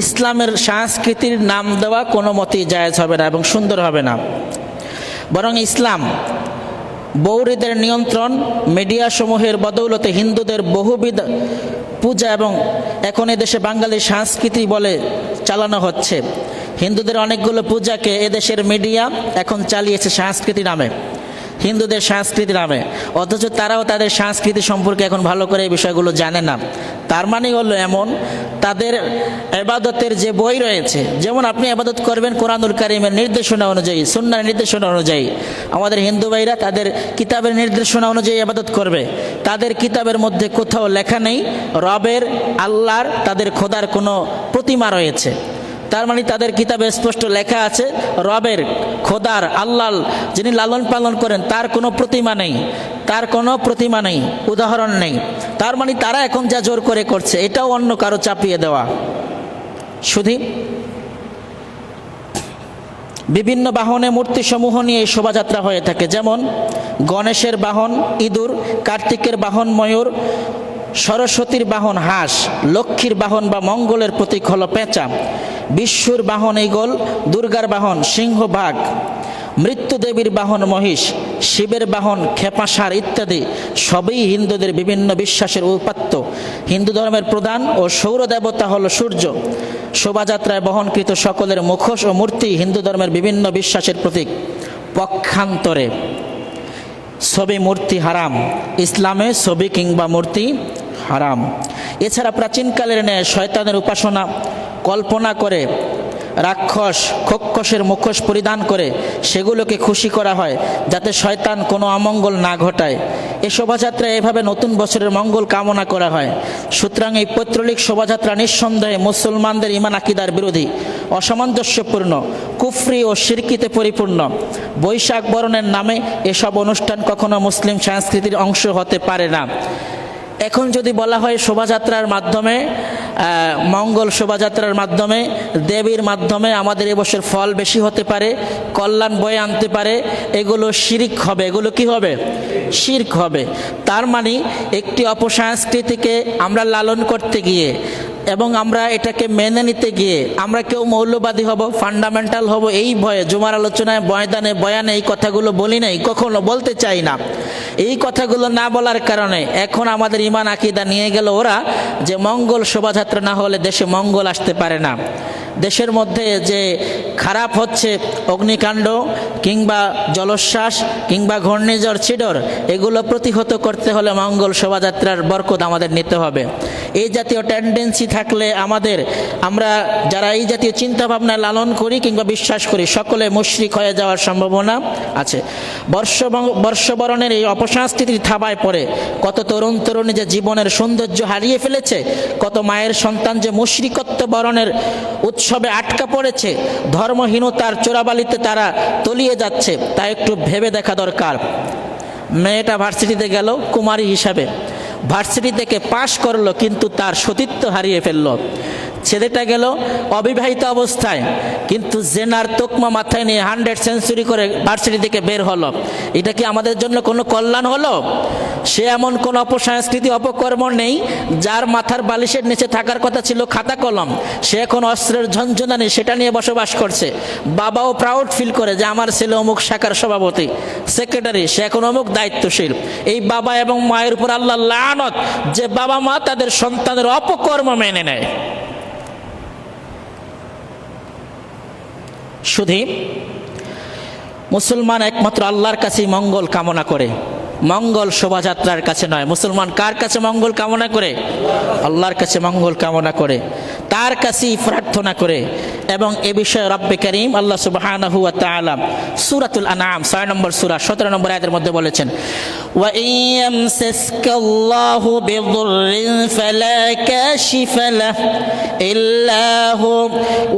ইসলামের সংস্কৃতির নাম দেওয়া কোনো মতেই জায়েজ হবে না এবং সুন্দর হবে না। বরং ইসলাম বৌরিদের নিয়ন্ত্রণ, মিডিয়া সমূহের বদৌলতে হিন্দুদের বহুবিধ পূজা এবং এখন এদেশে বাঙালি সংস্কৃতি বলে চালানো হচ্ছে। হিন্দুদের অনেকগুলো পূজাকে এদেশের মিডিয়া এখন চালিয়েছে সংস্কৃতি নামে, হিন্দুদের সংস্কৃতি নামে, অথচ তারাও তাদের সংস্কৃতি সম্পর্কে এখন ভালো করে এই বিষয়গুলো জানে না। তার মানে হলো এমন, তাদের ইবাদতের যে বই রয়েছে, যেমন আপনি ইবাদত করবেন কোরআনুল কারীমের নির্দেশনা অনুযায়ী, সুন্নাহর নির্দেশনা অনুযায়ী, আমাদের হিন্দু ভাইরা তাদের কিতাবের নির্দেশনা অনুযায়ী ইবাদত করবে। তাদের কিতাবের মধ্যে কোথাও লেখা নেই রবের, আল্লাহর, তাদের খোদার কোনো প্রতিমা রয়েছে। তার মানে তাদের কিতাবে স্পষ্ট লেখা আছে রবের, খোদার, আল্লাহ যিনি লালন পালন করেন তার কোনো প্রতিমা নেই, তার কোনো প্রতিমা নেই, উদাহরণ নেই। তার মানে তারা এখন যা জোর করে করছে এটাও অন্য কারো চাপিয়ে দেওয়া। শুধু বিভিন্ন বাহনে মূর্তিসমূহ নিয়ে এই শোভাযাত্রা হয়ে থাকে, যেমন গণেশের বাহন ইঁদুর, কার্তিকের বাহন ময়ূর, সরস্বতীর বাহন হাঁস, লক্ষ্মীর বাহন বা মঙ্গলের প্রতীক হলো পেঁচা, বিষ্ণুর বাহন ঈগল, দুর্গার বাহন সিংহ বাঘ, মৃত্যু দেবীর বাহন মহিষ, শিবের বাহন খেপা ষাঁড় ইত্যাদি সবই হিন্দুদের বিভিন্ন বিশ্বাসের উপাত্ত। হিন্দু ধর্মের প্রধান ও সৌর দেবতা হলো সূর্য। শোভাযাত্রায় বহনকৃত সকলের মুখোশ ও মূর্তি হিন্দু ধর্মের বিভিন্ন বিশ্বাসের প্রতীক। পক্ষান্তরে ছবি মূর্তি হারাম, ইসলামে ছবি কিংবা মূর্তি হারাম। এছাড়া প্রাচীনকালের ন্যায় শয়তানের উপাসনা কল্পনা করে রাক্ষস খক্ষসের মুখোশ পরিধান করে সেগুলোকে খুশি করা হয় যাতে শয়তান কোনো অমঙ্গল না ঘটায়। এ শোভাযাত্রায় এভাবে নতুন বছরের মঙ্গল কামনা করা হয়। সুতরাং এই পৈত্রিক শোভাযাত্রা নিঃসন্দেহে মুসলমানদের ঈমান আকীদার বিরোধী, অসামঞ্জস্যপূর্ণ, কুফরি ও শিরকিতে পরিপূর্ণ। বৈশাখ বরণের নামে এসব অনুষ্ঠান কখনো মুসলিম সংস্কৃতির অংশ হতে পারে না। এখন যদি বলা হয় শোভাযাত্রার মাধ্যমে, মঙ্গল শোভাযাত্রার মাধ্যমে, দেবীর মাধ্যমে আমাদের এবছর ফল বেশি হতে পারে, কল্যাণ বয়ে আনতে পারে, এগুলো শিরক হবে। এগুলো কি হবে? শিরক হবে। তার মানে একটি অপসংস্কৃতিকে আমরা লালন করতে গিয়ে এবং আমরা এটাকে মেনে নিতে গিয়ে আমরা কেউ মৌলবাদী হব, ফান্ডামেন্টাল হব, এই ভয়ে জুমার আলোচনায় বয়ানে এই কথাগুলো বলি নাই, কখনো বলতে চাই না। এই কথাগুলো না বলার কারণে এখন আমাদের ঈমান আকীদা নিয়ে গেল ওরা যে মঙ্গল শোভাযাত্রা না হলে দেশে মঙ্গল আসতে পারে না। দেশের মধ্যে যে খারাপ হচ্ছে, অগ্নিকাণ্ড কিংবা জলোচ্ছ্বাস কিংবা ঘূর্ণিঝড় চিডর, এগুলো প্রতিহত করতে হলে মঙ্গল শোভাযাত্রার বরকত আমাদের নিতে হবে। এই জাতীয় টেন্ডেন্সি থাকলে আমরা যারা এই জাতীয় চিন্তাভাবনা লালন করি কিংবা বিশ্বাস করি সকলে মুশরিক হয়ে যাওয়ার সম্ভাবনা আছে। বর্ষবরণের এই অপসংস্কৃতির থাবায় পড়ে কত তরুণ তরুণী যে জীবনের সৌন্দর্য হারিয়ে ফেলেছে, কত মায়ের সন্তান যে মুশরিকত্ব বরণের উৎসবে আটকা পড়েছে, ধর্মহীনতার চোরাবালিতে তারা তলিয়ে যাচ্ছে, তা একটু ভেবে দেখা দরকার। মেয়েটা ভার্সিটিতে গেল কুমারী হিসাবে, ভার্সিটি থেকে পাশ করলো কিন্তু তার সতীত্ব হারিয়ে ফেললো। ছেলেটা গেল অবিবাহিত অবস্থায় কিন্তু জেনার তোকমা মাথায় নিয়ে 100 সেঞ্চুরি করে ভার্সিটি থেকে বের হলো। এটা কি আমাদের জন্য কোনো কল্যাণ হলো? সে এমন কোন অপসংস্কৃতি অপকর্ম নেই যার মাথার বালিশের নিচে থাকার কথা ছিল খাতা কলম, সে এখন অস্ত্রের ঝঞ্ঝনানি সেটা নিয়ে বসবাস করছে। বাবাও প্রাউড ফিল করে যে আমার ছেলে অমুক শাখার সভাপতি, সেক্রেটারি, সে এখন অমুক দায়িত্বশীল। এই বাবা এবং মায়ের উপর আল্লাহ লানত যে বাবা মা তাদের সন্তানের অপকর্ম মেনে নেয়। শুধু মুসলমান একমাত্র আল্লাহর কাছেই মঙ্গল কামনা করে, মঙ্গল শোভাযাত্রার কাছে নয়। মুসলমান কার কাছে মঙ্গল কামনা করে? আল্লাহর কাছে মঙ্গল কামনা করে, তার কাছেই প্রার্থনা করে। এবং এ বিষয়ে রব্বে কারীম আল্লাহ সুবহানাহু ওয়া তাআলা সূরাতুল আনআম 6 নম্বর সূরা 17 নম্বর আয়াতের মধ্যে বলেছেন, ওয়া ইয়ামসাসকাল্লাহু বিদুররিন ফালা কাশিফা লাহু ইল্লা হু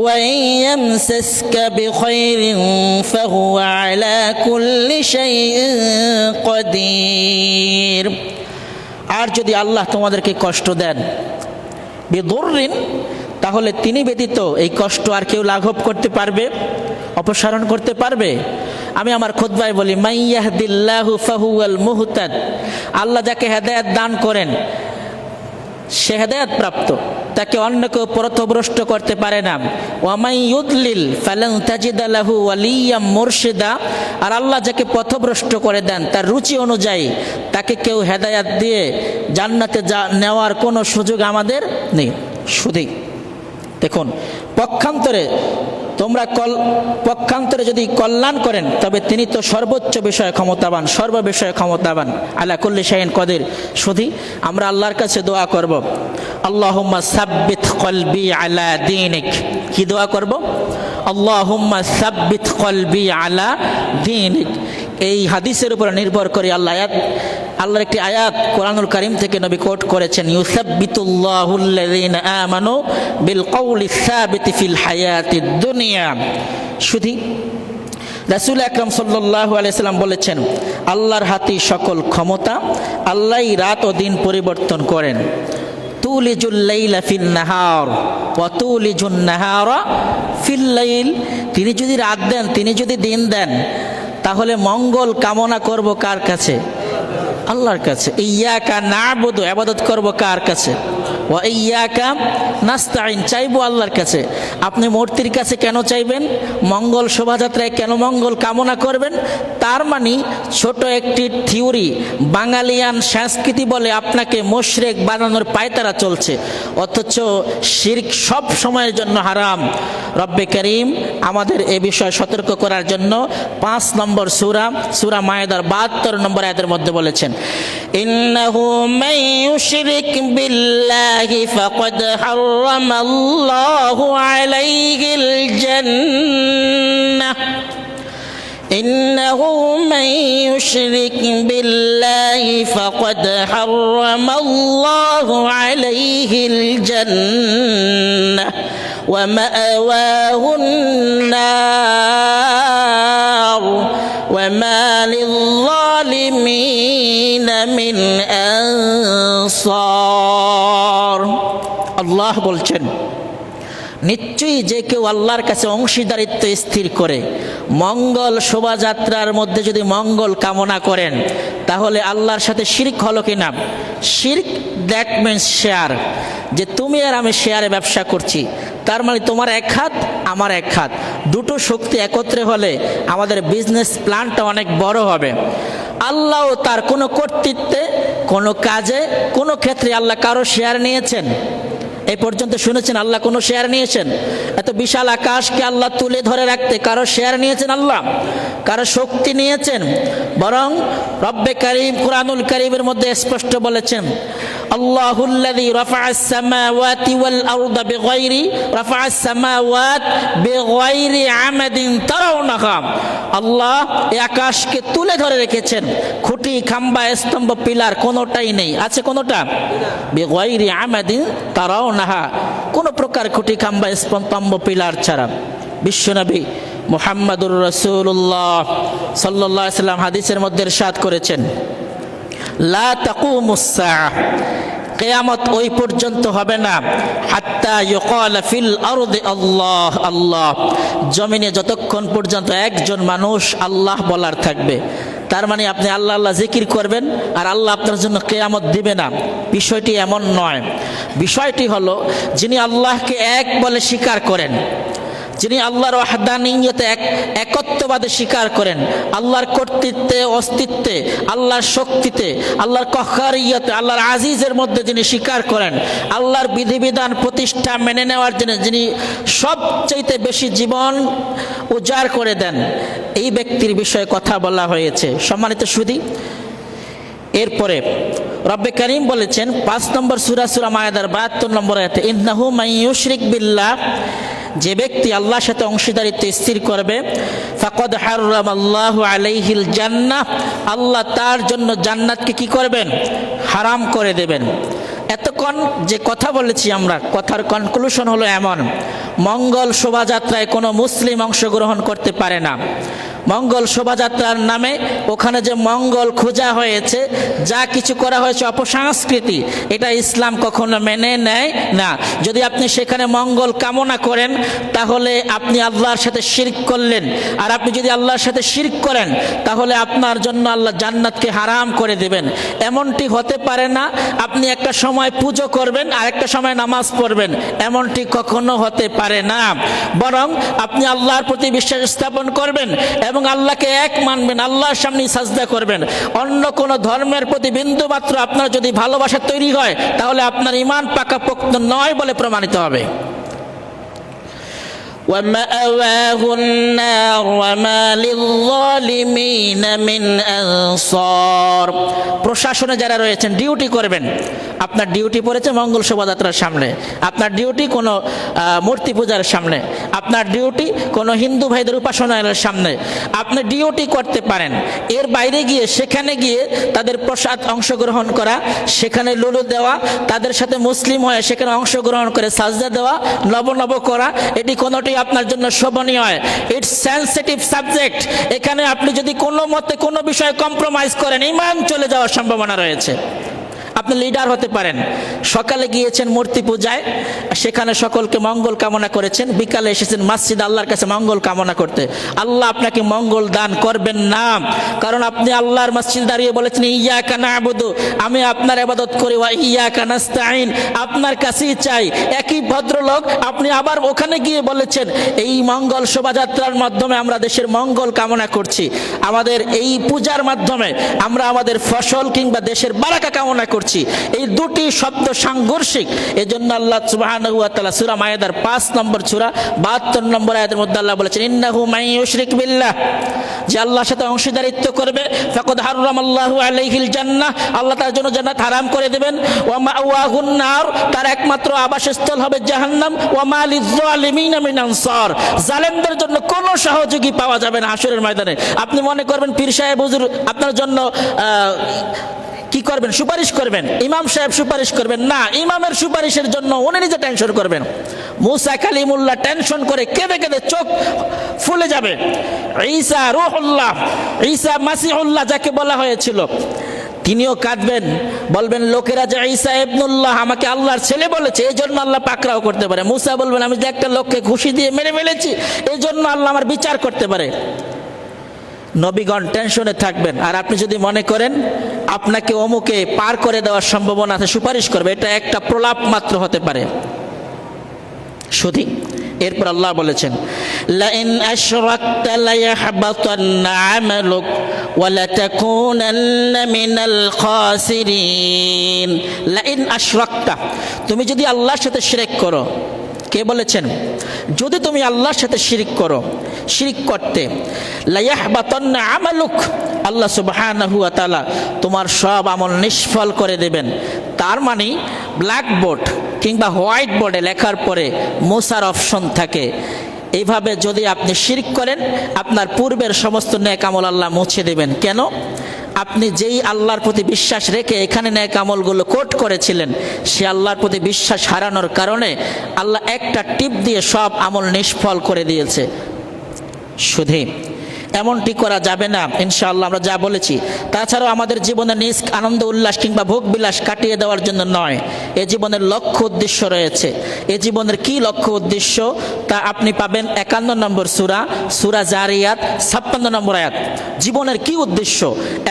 ওয়া ইয়ামসাসকা বিখাইরিন ফাহুয়া আলা কুল্লি শাইইন কাদির। আর যদি আল্লাহ তোমাদেরকে কষ্ট দেন বিদুররিন, তাহলে তিনি ব্যতীত এই কষ্ট আর কেউ লাঘব করতে পারবে, অপসারণ করতে পারবে? আমি আমার খুতবায় বলি, মাইয়াহদিল্লাহু ফাহুয়াল মুহতাদ, আল্লাহ যাকে হেদায়েত দান করেন সে হেদায়েত প্রাপ্ত, তাকে অন্য কেউ পথভ্রষ্ট করতে পারে না। ওয়ামাই ইউদলিল ফালান তাজিদা লাহু ওয়ালিয়াম মুরশিদা, আর আল্লাহ যাকে পথভ্রষ্ট করে দেন তার রুচি অনুযায়ী তাকে কেউ হেদায়েত দিয়ে জান্নাতে নেওয়ার কোনো সুযোগ আমাদের নেই। শুধু দেখুন, পক্ষান্তরে যদি কল্যাণ করেন তবে তিনি তো সর্বোচ্চ বিষয়ে ক্ষমতাবান, সর্ব বিষয়ে ক্ষমতাবান, আলা কুল্লি শাইইন কাদির। শুধু আমরা আল্লাহর কাছে দোয়া করব, আল্লাহুম্মা সাব্বিত কলবি আলা দীনিক। কি দোয়া করব? আল্লাহুম্মা সাব্বিত কলবি আলা দীনিক। এই হাদিসের উপর নির্ভর করে আল্লাহর একটি আয়াত কোরআনুল কারীম থেকে নবী কোট করেছেন, ইউসাব্বিতুল্লাহুল্লাযীনা আমানু বিল কওলিস সাবিতি ফিল হায়াতিদ দুনিয়া। শুধু রাসূল আকরাম সাল্লাল্লাহু আলাইহি সাল্লাম বলেছেন, আল্লাহর হাতে সকল ক্ষমতা, আল্লাহই রাত ও দিন পরিবর্তন করেন। তুলিজুল লাইলা ফিন নাহার ওয়া তুলিজুন নাহারা ফিল লাইল। তিনি যদি রাত দেন, তিনি যদি দিন দেন, তাহলে মঙ্গল কামনা করব কার কাছে? আল্লাহর কাছে। ইয়াকা না'বুদু, ইবাদত করব কার কাছে? ওয়া ইয়াকা নাস্তাইন, চাইবো আল্লাহর কাছে। আপনি মূর্তির কাছে কেন চাইবেন? মঙ্গল শোভাযাত্রায় কেন মঙ্গল কামনা করবেন? তার মানে ছোট একটি থিওরি, বাঙালিয়ান সংস্কৃতি বলে আপনাকে মুশরিক বানানোর পায়তারা চলছে, অথচ শিরক সব সময়ের জন্য হারাম। রব্বে কারীম আমাদের এ বিষয়ে সতর্ক করার জন্য 5 নম্বর সূরা মায়েদার 72 নম্বর আয়াতের মধ্যে বলেছেন, ইন্নাহু মান ইউশরিক বিল্লাহি ফাকাদ হারামাল্লাহু আলাইহিল জান্নাহ। ইন্নাহু মান ইউশরিক বিল্লাহি ফাকাদ হারামাল্লাহু আলাইহিল জান্নাহ ওয়া মাআওয়াহুন নার ওয়া মা লিয-যালিমিনা মিন আনসার। আল্লাহ বলছেন, নিশ্চয়ই যে কেউ আল্লাহর কাছে অংশীদারিত্ব স্থির করে মঙ্গল শোভাযাত্রার মধ্যে যদি মঙ্গল কামনা করেন, তাহলে আল্লাহর সাথে শিরক হলো কিনা? শিরক দ্যাট মিনস শেয়ার, যে তুমি আর আমি শেয়ারে ব্যবসা করছি, তার মানে তোমার এক হাত আমার এক হাত, দুটো শক্তি একত্রে হলে আমাদের বিজনেস প্ল্যানটা অনেক বড় হবে। আল্লাহ তার কোনো কর্তৃত্বে, কোনো কাজে, কোনো ক্ষেত্রে আল্লাহ কারো শেয়ার নিয়েছেন? এই পর্যন্ত শুনেছেন আল্লাহ কোনো শেয়ার নিয়েছেন? এত বিশাল আকাশকে আল্লাহ তুলে ধরে রাখতে কারো শেয়ার নিয়েছেন? আল্লাহ কারো শক্তি নিয়েছেন? বরং রব্বে কারীম কুরআনুল কারীমের মধ্যে স্পষ্ট বলেছেন, আল্লাহুল্লাযী রাফা'আস সামাওয়াতি ওয়াল আরদা বিগাইরি আমাদিন তারাউনাহা। আল্লাহ এই আকাশকে তুলে ধরে রেখেছেন, খুঁটি, খাম্বা, স্তম্ভ, পিলার কোনোটাই নেই। আছে কোনোটা? বিগাইরি আমাদিন তারাউনাহা, কোনো প্রকার খুঁটি, খাম্বা, স্তম্ভ, পিলার ছাড়া। বিশ্বনবী মুহাম্মাদুর রাসূলুল্লাহ সাল্লাল্লাহু আলাইহি সাল্লাম হাদিসের মধ্যে ইরশাদ করেছেন, লা তাকুমুস সাআহ, কিয়ামত ওই পর্যন্ত হবে না, হাত্তা ইউকাল ফিল আরদি আল্লাহ আল্লাহ, জমিনে যতক্ষণ পর্যন্ত একজন মানুষ আল্লাহ বলার থাকবে। তার মানে আপনি আল্লাহ আল্লাহ জিকির করবেন আর আল্লাহ আপনার জন্য কিয়ামত দিবে না, বিষয়টি এমন নয়। বিষয়টি হলো, যিনি আল্লাহকে এক বলে স্বীকার করেন, যিনি আল্লাহর ওয়াহদানিয়তে একত্ববাদে স্বীকার করেন, আল্লাহর কর্তৃত্বে, অস্তিত্বে, আল্লাহর শক্তিতে, আল্লাহর কহ্হারিয়তে, আল্লাহর আজিজের মধ্যে যিনি স্বীকার করেন, আল্লাহর বিধিবিধান প্রতিষ্ঠা মেনে নেওয়ার জন্য যিনি সবচাইতে বেশি জীবন উজাড় করে দেন, এই ব্যক্তির বিষয়ে কথা বলা হয়েছে। সম্মানিত সুধী, এরপরে রব্বে কারীম বলেছেন 5 নম্বর সূরা মায়েদার 72 নম্বর আয়াতে, ইন্নাহু মান ইউশরিক বিল্লাহ, যে ব্যক্তি আল্লাহর সাথে অংশীদারিত্ব স্থির করবে, ফাকাদ হারামাল্লাহু আলাইহিল জান্নাহ, আল্লাহ তার জন্য জান্নাতকে কি করবেন? হারাম করে দেবেন। এতক্ষণ যে কথা বলেছি আমরা, কথার কনক্লুশন হলো এমন: মঙ্গল শোভাযাত্রায় কোনো মুসলিম অংশগ্রহণ করতে পারে না। মঙ্গল শোভাযাত্রার নামে ওখানে যে মঙ্গল খোঁজা হয়েছে, যা কিছু করা হয়েছে অপসংস্কৃতি, এটা ইসলাম কখনো মেনে নেয় না। যদি আপনি সেখানে মঙ্গল কামনা করেন তাহলে আপনি আল্লাহর সাথে শিরক করলেন, আর আপনি যদি আল্লাহর সাথে শিরক করেন তাহলে আপনার জন্য আল্লাহ জান্নাতকে হারাম করে দেবেন। এমনটি হতে পারে না আপনি একটা সময় পুজো করবেন আর একটা সময় নামাজ পড়বেন, এমনটি কখনো হতে পারে না। বরং আপনি আল্লাহর প্রতি বিশ্বাস স্থাপন করবেন এবং আল্লাহকে এক মানবেন, আল্লাহর সামনে সাজদা করবেন। অন্য কোনো ধর্মের প্রতি বিন্দু মাত্র আপনার যদি ভালোবাসা তৈরি হয় তাহলে আপনার ঈমান পাকাপোক্ত নয় বলে প্রমাণিত হবে। وَمَأْوَاهُ النَّارُ وَمَا لِلظَّالِمِينَ مِنْ أَنصَارٍ। প্রশাসনে যারা রয়েছেন, ডিউটি করবেন, আপনার ডিউটি পড়েছে মঙ্গল শোভাযাত্রার সামনে, আপনার ডিউটি কোনো মূর্তি পূজার সামনে, আপনার ডিউটি কোনো হিন্দু ভাইদের উপাসনালয়ের সামনে, আপনি ডিউটি করতে পারেন। এর বাইরে গিয়ে সেখানে গিয়ে তাদের প্রসাদ অংশগ্রহণ করা, সেখানে লুলু দেওয়া, তাদের সাথে মুসলিম হয়ে সেখানে অংশগ্রহণ করে সাজদা দেওয়া, নব নব করা, এটি কোনোটি আপনার জন্য শোভনীয় হয়। It's sensitive subject. এখানে আপনি যদি কোনো মতে কোনো বিষয়ে কম্প্রোমাইজ করেন, ঈমান চলে যাওয়ার সম্ভাবনা রয়েছে। আপনি লিডার হতে পারেন, সকালে গিয়েছেন মূর্তি পূজায়, সেখানে সকলকে মঙ্গল কামনা করেছেন, বিকালে এসেছেন মসজিদ আল্লাহর কাছে মঙ্গল কামনা করতে। আল্লাহ আপনাকে মঙ্গল দান করবেন না, কারণ আপনি আল্লাহর মসজিদ দাঁড়িয়ে বলেছেন ইয়াকা না'বুদু, আমি আপনার ইবাদত করি, ওয়া ইয়াকা নাস্তাঈন, আপনার কাছেই চাই। একই ভদ্রলোক আপনি আবার ওখানে গিয়ে বলেছেন এই মঙ্গল শোভাযাত্রার মাধ্যমে আমরা দেশের মঙ্গল কামনা করছি, আমাদের এই পূজার মাধ্যমে আমরা আমাদের ফসল কিংবা দেশের বারাকা কামনা করছি। এই দুটি শব্দ সাংঘর্ষিক। এজন্য আল্লাহ সুবহানাহু ওয়া তাআলা সূরা মায়েদার 5 নম্বর সূরা 72 নম্বর আয়াতের মধ্যে আল্লাহ বলেছেন ইন্নাহু মান ইউশরিক বিল্লাহ, যে আল্লাহর সাথে অংশীদারিত্ব করবে, ফাকাদ হারামাল্লাহু আলাইহিল জান্নাহ, আল্লাহ তার জন্য জান্নাত হারাম করে দেবেন। ওয়া মাওয়াহুন নার, তার একমাত্র আবাসস্থল হবে জাহান্নাম। ওয়া মা লিয-যালিমিনা মিন আনসার, জালেমদের জন্য কোনো সহযোগী পাওয়া যাবে না হাসরের ময়দানে। আপনি মনে করবেন পীর সাহেব হুজুর আপনার জন্য কি করবেন? সুপারিশ করবেন, ইমাম সাহেব সুপারিশ করবেন না, ইমামের সুপারিশের জন্য উনি নিজে টেনশন করবেন। মুসা কালিমুল্লাহ টেনশন করে কেঁদে কেঁদে চোখ ফুলে যাবে। ঈসা রূহুল্লাহ, ঈসা মাসিহুল্লাহ যাকে বলা হয়েছিল, তিনিও কাঁদবেন, বলবেন লোকেরা যে ঈসা ইবনুল্লাহ আমাকে আল্লাহর ছেলে বলেছে, এই জন্য আল্লাহ পাকড়াও করতে পারে। মুসা বলবেন আমি যে একটা লোককে ঘুষি দিয়ে মেরে ফেলেছি, এই জন্য আল্লাহ আমার বিচার করতে পারে। নবীগণ টেনশনে থাকবেন, আর আপনি যদি মনে করেন আপনাকে অমুকে পার করে দেওয়ার সম্ভাবনা আছে, সুপারিশ করবে, এটা একটা প্রলাপ মাত্র হতে পারে শুধু। এরপর আল্লাহ বলেছেন লাইন আশরাকতা লায়াহবাতান্না আমালুক ওয়া লাতাকুনান্না মিনাল খাসিরিন। লাইন আশরাকতা, তুমি যদি আল্লাহর সাথে শিরক করো, কে বলেছেন? যদি তুমি আল্লাহর সাথে শিরক করো, শিরক করতে, লায়াহবাতান্না আমালুক, আল্লাহ সুবহানাহু ওয়া তাআলা তোমার সব আমল নিষ্ফল করে দেবেন। তার মানে ব্ল্যাকবোর্ড কিংবা হোয়াইট বোর্ডে লেখার পরে মোছার অপশন থাকে। এইভাবে যদি আপনি শিরক করেন, আপনার পূর্বের সমস্ত নেক আমল আল্লাহ মুছে দেবেন। কেন? আপনি যেই আল্লাহর প্রতি বিশ্বাস রেখে এখানে নেক আমলগুলো কোট করেছিলেন, সে আল্লাহর প্রতি বিশ্বাস হারানোর কারণে আল্লাহ একটা টিপ দিয়ে সব আমল নিষ্ফল করে দিয়েছে। শুধু এমনটি করা যাবে না ইনশাআল্লাহ, আমরা যা বলেছি। তাছাড়াও আমাদের জীবনের নিজ আনন্দ উল্লাস কিংবা ভোগ বিলাস কাটিয়ে দেওয়ার জন্য নয়, এ জীবনের লক্ষ্য উদ্দেশ্য রয়েছে। এ জীবনের কি লক্ষ্য উদ্দেশ্য তা আপনি পাবেন 51 নম্বর সূরা, সূরা জারিয়াত 56 নম্বর আয়াত। জীবনের কি উদ্দেশ্য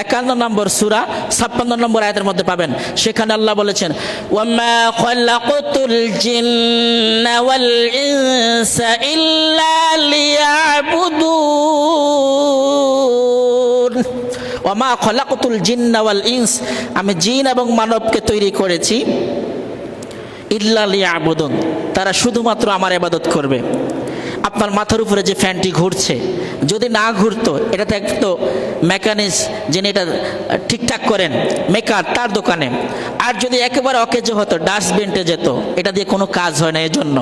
51 নম্বর সূরা 56 নম্বর আয়াতের মধ্যে পাবেন। সেখানে আল্লাহ বলেছেন ওয়ামা খালাকতুল জিন্না ওয়াল ইনসা ইল্লা লিয়াবুদুন। ওয়ামা খালাকতুল জিন্না ওয়াল ইনস, আমি জিন এবং মানবকে তৈরি করেছি, ইল্লা লিয়াবুদুন, তারা শুধুমাত্র আমার ইবাদত করবে। আপনার মাথার উপরে যে ফ্যানটি ঘুরছে, যদি না ঘুরতো, এটা তো একটু মেকানিক্স যিনি এটা ঠিকঠাক করেন মেকার, তার দোকানে। আর যদি একেবারে অকেজো হতো, ডাস্টবিনটে যেত, এটা দিয়ে কোনো কাজ হয় না। এজন্য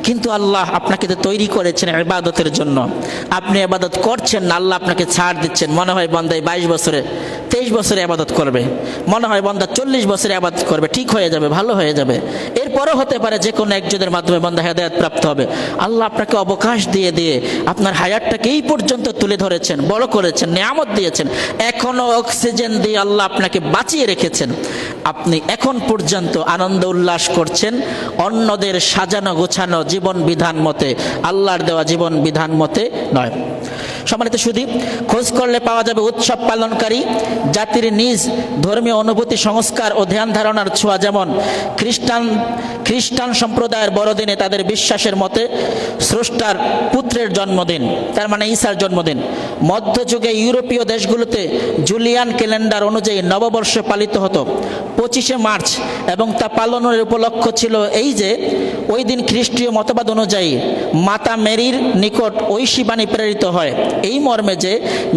কিন্তু আল্লাহ আপনাকে তো তৈরি করেছেন ইবাদতের জন্য, আপনি ইবাদত করছেন না, আল্লাহ আপনাকে ছাড় দিচ্ছেন। মনে হয় বান্দা 22 বছরে 23 বছরে ইবাদত করবে, মনে হয় বান্দা 40 বছরে ইবাদত করবে, ঠিক হয়ে যাবে, ভালো হয়ে যাবে। এরপরও হতে পারে যে কোনো একজনের মাধ্যমে বান্দা হেদায়েত প্রাপ্ত হবে। আল্লাহ আপনাকে অবকাশ দিয়ে দিয়ে আপনার হায়াতটাকে এই পর্যন্ত তুলে ধরেছেন, বড় করেছেন, নিয়ামত দিয়েছেন, এখনো অক্সিজেন দিয়ে আল্লাহ আপনাকে বাঁচিয়ে রেখেছেন। আপনি এখন পর্যন্ত আনন্দ উল্লাস করছেন অন্যদের সাজানো গোছানো জীবন বিধান মতে, আল্লাহর দেওয়া জীবন বিধান মতে নয়। সম্মানিত সুধী, খোঁজ করলে পাওয়া যাবে উৎসব পালনকারী জাতির নিজ ধর্মীয় অনুভূতি, সংস্কার ও ধ্যান ধারণার ছোঁয়া। যেমন খ্রিস্টান সম্প্রদায়ের বড়দিনে তাদের বিশ্বাসের মতে স্রষ্টার পুত্রের জন্মদিন, তার মানে ঈসার জন্মদিন। মধ্যযুগে ইউরোপীয় দেশগুলোতে জুলিয়ান ক্যালেন্ডার অনুযায়ী নববর্ষ পালিত হতো 25শে মার্চ, এবং তা পালনের উপলক্ষ ছিল এই যে ওই দিন খ্রিস্টীয় মতবাদ অনুযায়ী মাতা মেরির নিকট ঐশী বাণী প্রেরিত হয় এই মর্মে যে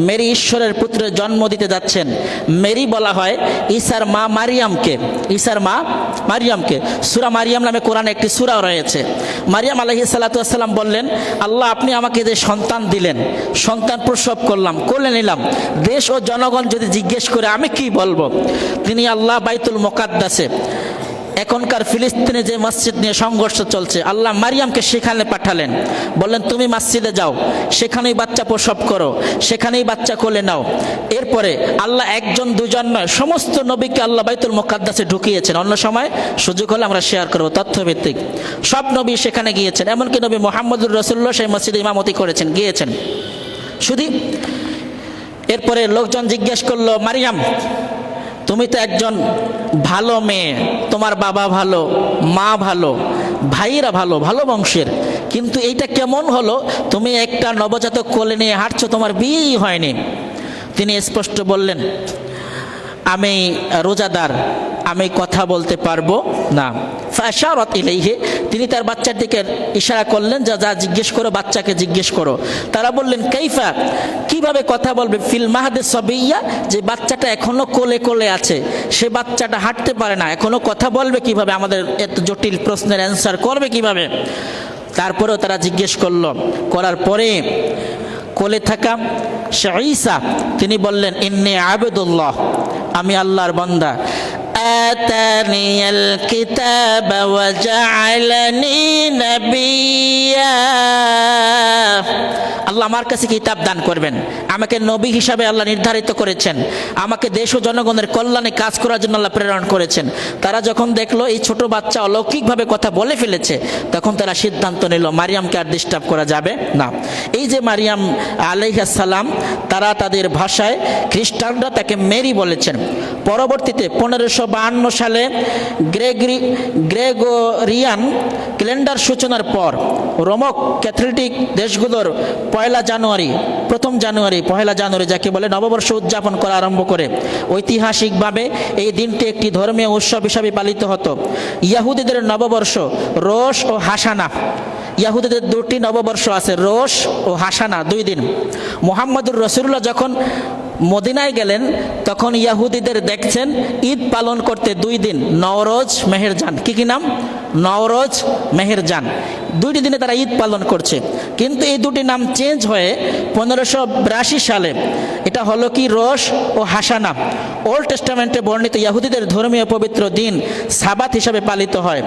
মেরি ঈশ্বরের পুত্রের জন্ম দিতে যাচ্ছেন। মেরি বলা হয় ঈসার মা মারিয়ামকে, ঈসার মা মারিয়ামকে। সূরা মারিয়াম নামে কোরআনে একটি সূরা রয়েছে। মারিয়াম আলাইহিস সালাতু ওয়াস সালাম বললেন, আল্লাহ আপনি আমাকে যে সন্তান দিলেন, সন্তান প্রসব করলাম, কোলে নিলাম, দেশ ও জনগণ যদি জিজ্ঞেস করে আমি কি বলবো? তিনি আল্লাহ বাইতুল মুকাদ্দাসে, এখনকার ফিলিস্তিনে যে মসজিদ নিয়ে সংঘর্ষ চলছে, আল্লাহ মারিয়ামকে সেখানে পাঠালেন, বললেন তুমি মসজিদে যাও, সেখানেই বাচ্চা প্রসব করো, সেখানেই বাচ্চা কোলে নাও। এরপরে আল্লাহ একজন দুজন নয়, সমস্ত নবীকে আল্লাহ বাইতুল মুকাদ্দাসে ঢুকিয়েছেন। অন্য সময় সুযোগ হলে আমরা শেয়ার করবো, তথ্যভিত্তিক। সব নবী সেখানে গিয়েছেন, এমনকি নবী মুহাম্মদুর রাসূলুল্লাহ সেই মসজিদে ইমামতি করেছেন, গিয়েছেন। শুধু এরপরে লোকজন জিজ্ঞেস করলো, মারিয়াম তুমি তো একজন ভালো মেয়ে, তোমার বাবা ভালো, মা ভালো, ভাইরা ভালো, ভালো বংশের, কিন্তু এইটা কেমন হলো তুমি একটা নবজাতক কোলে নিয়ে হাঁটছো, তোমার বিয়েই হয়নি? তিনি স্পষ্ট বললেন, আমি রোজাদার, আমি কথা বলতে পারবো না। ফাশারাত ইলাইহি, তিনি তার বাচ্চার দিকে ইশারা করলেন, যা যা জিজ্ঞেস করো, বাচ্চাকে জিজ্ঞেস করো। তারা বললেন কাইফা, কিভাবে কথা বলবে? ফিল মাহদি সাবিয়্যা, যে বাচ্চাটা এখনো কোলে কোলে আছে, সে বাচ্চাটা হাঁটতে পারে না, এখনো কথা বলবে কিভাবে? আমাদের এত জটিল প্রশ্নের অ্যান্সার করবে কিভাবে? তারপরেও তারা জিজ্ঞেস করলো, করার পরে কোলে থাকা সে ঈসা তিনি বললেন, ইন্নী আবদুল্লাহ, আমি আল্লাহর বান্দা। আতানিয়াল কিতাব ওয়া জাআলানি নাবিয়্যা, আল্লাহ আমার কাছে কিতাব দান করবেন, আমাকে নবী হিসাবে আল্লাহ নির্ধারিত করেছেন, আমাকে দেশ ও জনগণের কল্যাণে কাজ করার জন্য আল্লাহ প্রেরণ করেছেন। তারা যখন দেখলো এই ছোট বাচ্চা অলৌকিকভাবে কথা বলে ফেলেছে, তখন তারা সিদ্ধান্ত নিল মারিয়ামকে আর ডিস্টার্ব করা যাবে না। এই যে মারিয়াম আলাইহিস সালাম, তারা তাদের ভাষায়, খ্রিস্টানরা তাকে মেরি বলেছেন। পরবর্তীতে 1552 সালে গ্রেগরিয়ান ক্যালেন্ডার সূচনার পর রোমক ক্যাথলিক দেশগুলোর পয়লা জানুয়ারি যাকে বলে নববর্ষ উদযাপন করা আরম্ভ করে। ঐতিহাসিকভাবে এই দিনটি একটি ধর্মীয় উৎসব হিসাবে পালিত হতো। ইহুদিদের নববর্ষ রোশ ও হাসানা, ইহুদিদের দুটি নববর্ষ আছে, রোশ ও হাসানা, 2 দিন। মুহাম্মদুর রাসূলুল্লাহ যখন মদিনায় গেলেন, তখন ইহুদিদের দেখছেন ঈদ পালন করতে 2 দিন, নওরোজ মেহেরজান। কি নাম? নওরোজ মেহেরজান, 2টি দিনে তারা ঈদ পালন করছে। কিন্তু এই দুটি নাম চেঞ্জ হয়ে 1582 সালে এটা হলো কি রোশ ও হাসানা। ওল্ড টেস্টামেন্টে বর্ণিত ইহুদিদের ধর্মীয় পবিত্র দিন সাবাত হিসাবে পালিত হয়।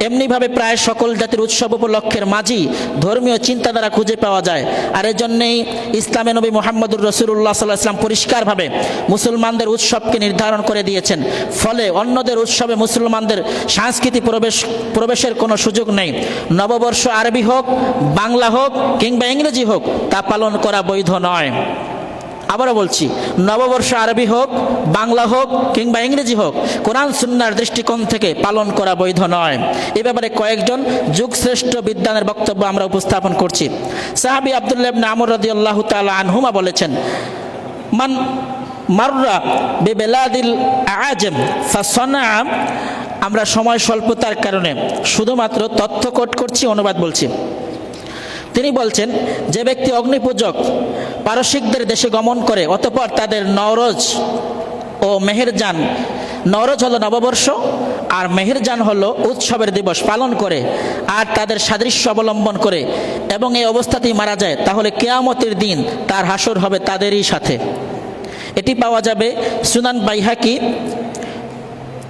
এমনিভাবে প্রায় সকল জাতির উৎসব উপলক্ষের মাঝেই ধর্মীয় চিন্তাধারা খুঁজে পাওয়া যায়। আর এজন্যই ইসলামে নবী মুহাম্মদুর রাসূলুল্লাহ সাল্লাল্লাহু আলাইহি ওয়াসাল্লাম পরিষ্কারভাবে মুসলমানদের উৎসবকে নির্ধারণ করে দিয়েছেন। ফলে অন্যদের উৎসবে মুসলমানদের সাংস্কৃতিক প্রবেশের কোনো সুযোগ নেই। নববর্ষ আরবি হোক, বাংলা হোক কিংবা ইংরেজি হোক, তা পালন করা বৈধ নয়। আবারও বলছি, নববর্ষ আরবি হোক, বাংলা হোক কিংবা ইংরেজি হোক, কোরআন সুন্নাহর দৃষ্টিকোণ থেকে পালন করা বৈধ নয়। এ ব্যাপারে কয়েকজন যুগশ্রেষ্ঠ বিদ্বানের বক্তব্য আমরা উপস্থাপন করছি। সাহাবী আব্দুল্লাহ ইবনে আমর রাদিয়াল্লাহু তাআলা আনহুমা বলেছেন, মান মাররা বিবিলাদিল আআজাম ফাসানা, আমরা সময় স্বল্পতার কারণে শুধুমাত্র তথ্য কোট করছি, অনুবাদ বলছি। তিনি বলছেন, যে ব্যক্তি অগ্নিপূজক পারসিকদের দেশে গমন করে, অতঃপর তাদের নওরোজ ও মেহেরজান, নওরোজ হলো নববর্ষ আর মেহেরজান হলো উৎসবের দিবস পালন করে আর তাদের সাদৃশ্য অবলম্বন করে এবং এই অবস্থাতেই মারা যায়, তাহলে কিয়ামতের দিন তার হাসর হবে তাদেরই সাথে। এটি পাওয়া যাবে সুনান বাইহাকি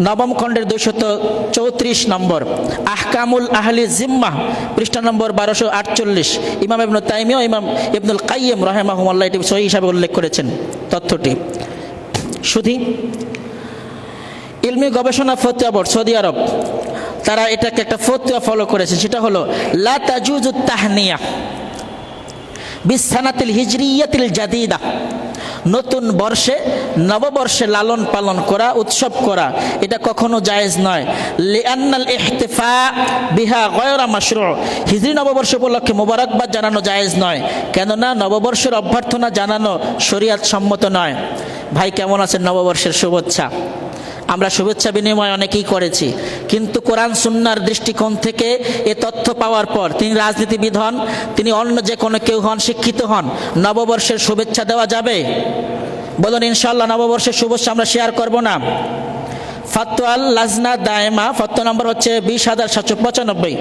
নবম খণ্ডের 234 নম্বর, আহকামুল আহলি জিম্মাহ পৃষ্ঠা নম্বর 1248। ইমাম ইবনে তাইমিয়া, ইমাম ইবনুল কাইয়িম রাহিমাহুল্লাহ এটি সহিহ হিসাবে উল্লেখ করেছেন তথ্যটি। শুধু ইলমি গবেষণা ফতোয়া বোর্ড সৌদি আরব তারা এটাকে একটা ফতোয়া ফলো করেছে, সেটা হলো লা তাজুজুত তাহনিয়া বিসানাতিল হিজরিয়াতিল জাদিদা, নতুন বর্ষে নববর্ষে লালন পালন করা, উৎসব করা এটা কখনো জায়েজ নয়। লিআন্নাল ইহতিফা বিহা গায়রা মাশরু, হিজরি নববর্ষ উপলক্ষে মোবারকবাদ জানানো জায়েজ নয়, কেননা নববর্ষের অভ্যর্থনা জানানো শরীয়ত সম্মত নয়। ভাই কেমন আছেন? নববর্ষের শুভেচ্ছা আমরা শুভেচ্ছা বিনিময় অনেকেই করেছি, কিন্তু কোরআন সুন্নাহর দৃষ্টিকোণ থেকে এ তথ্য পাওয়ার পর তিনি রাজনীতিবিদ হন, তিনি অন্য যে কোনো কেউ হন, শিক্ষিত হন, নববর্ষের শুভেচ্ছা দেওয়া যাবে? বলুন ইনশাআল্লাহ নববর্ষের শুভেচ্ছা আমরা শেয়ার করব না। ফাতওয়াল লাজনা দায়মা ফতোয়া নম্বর হচ্ছে 20,795।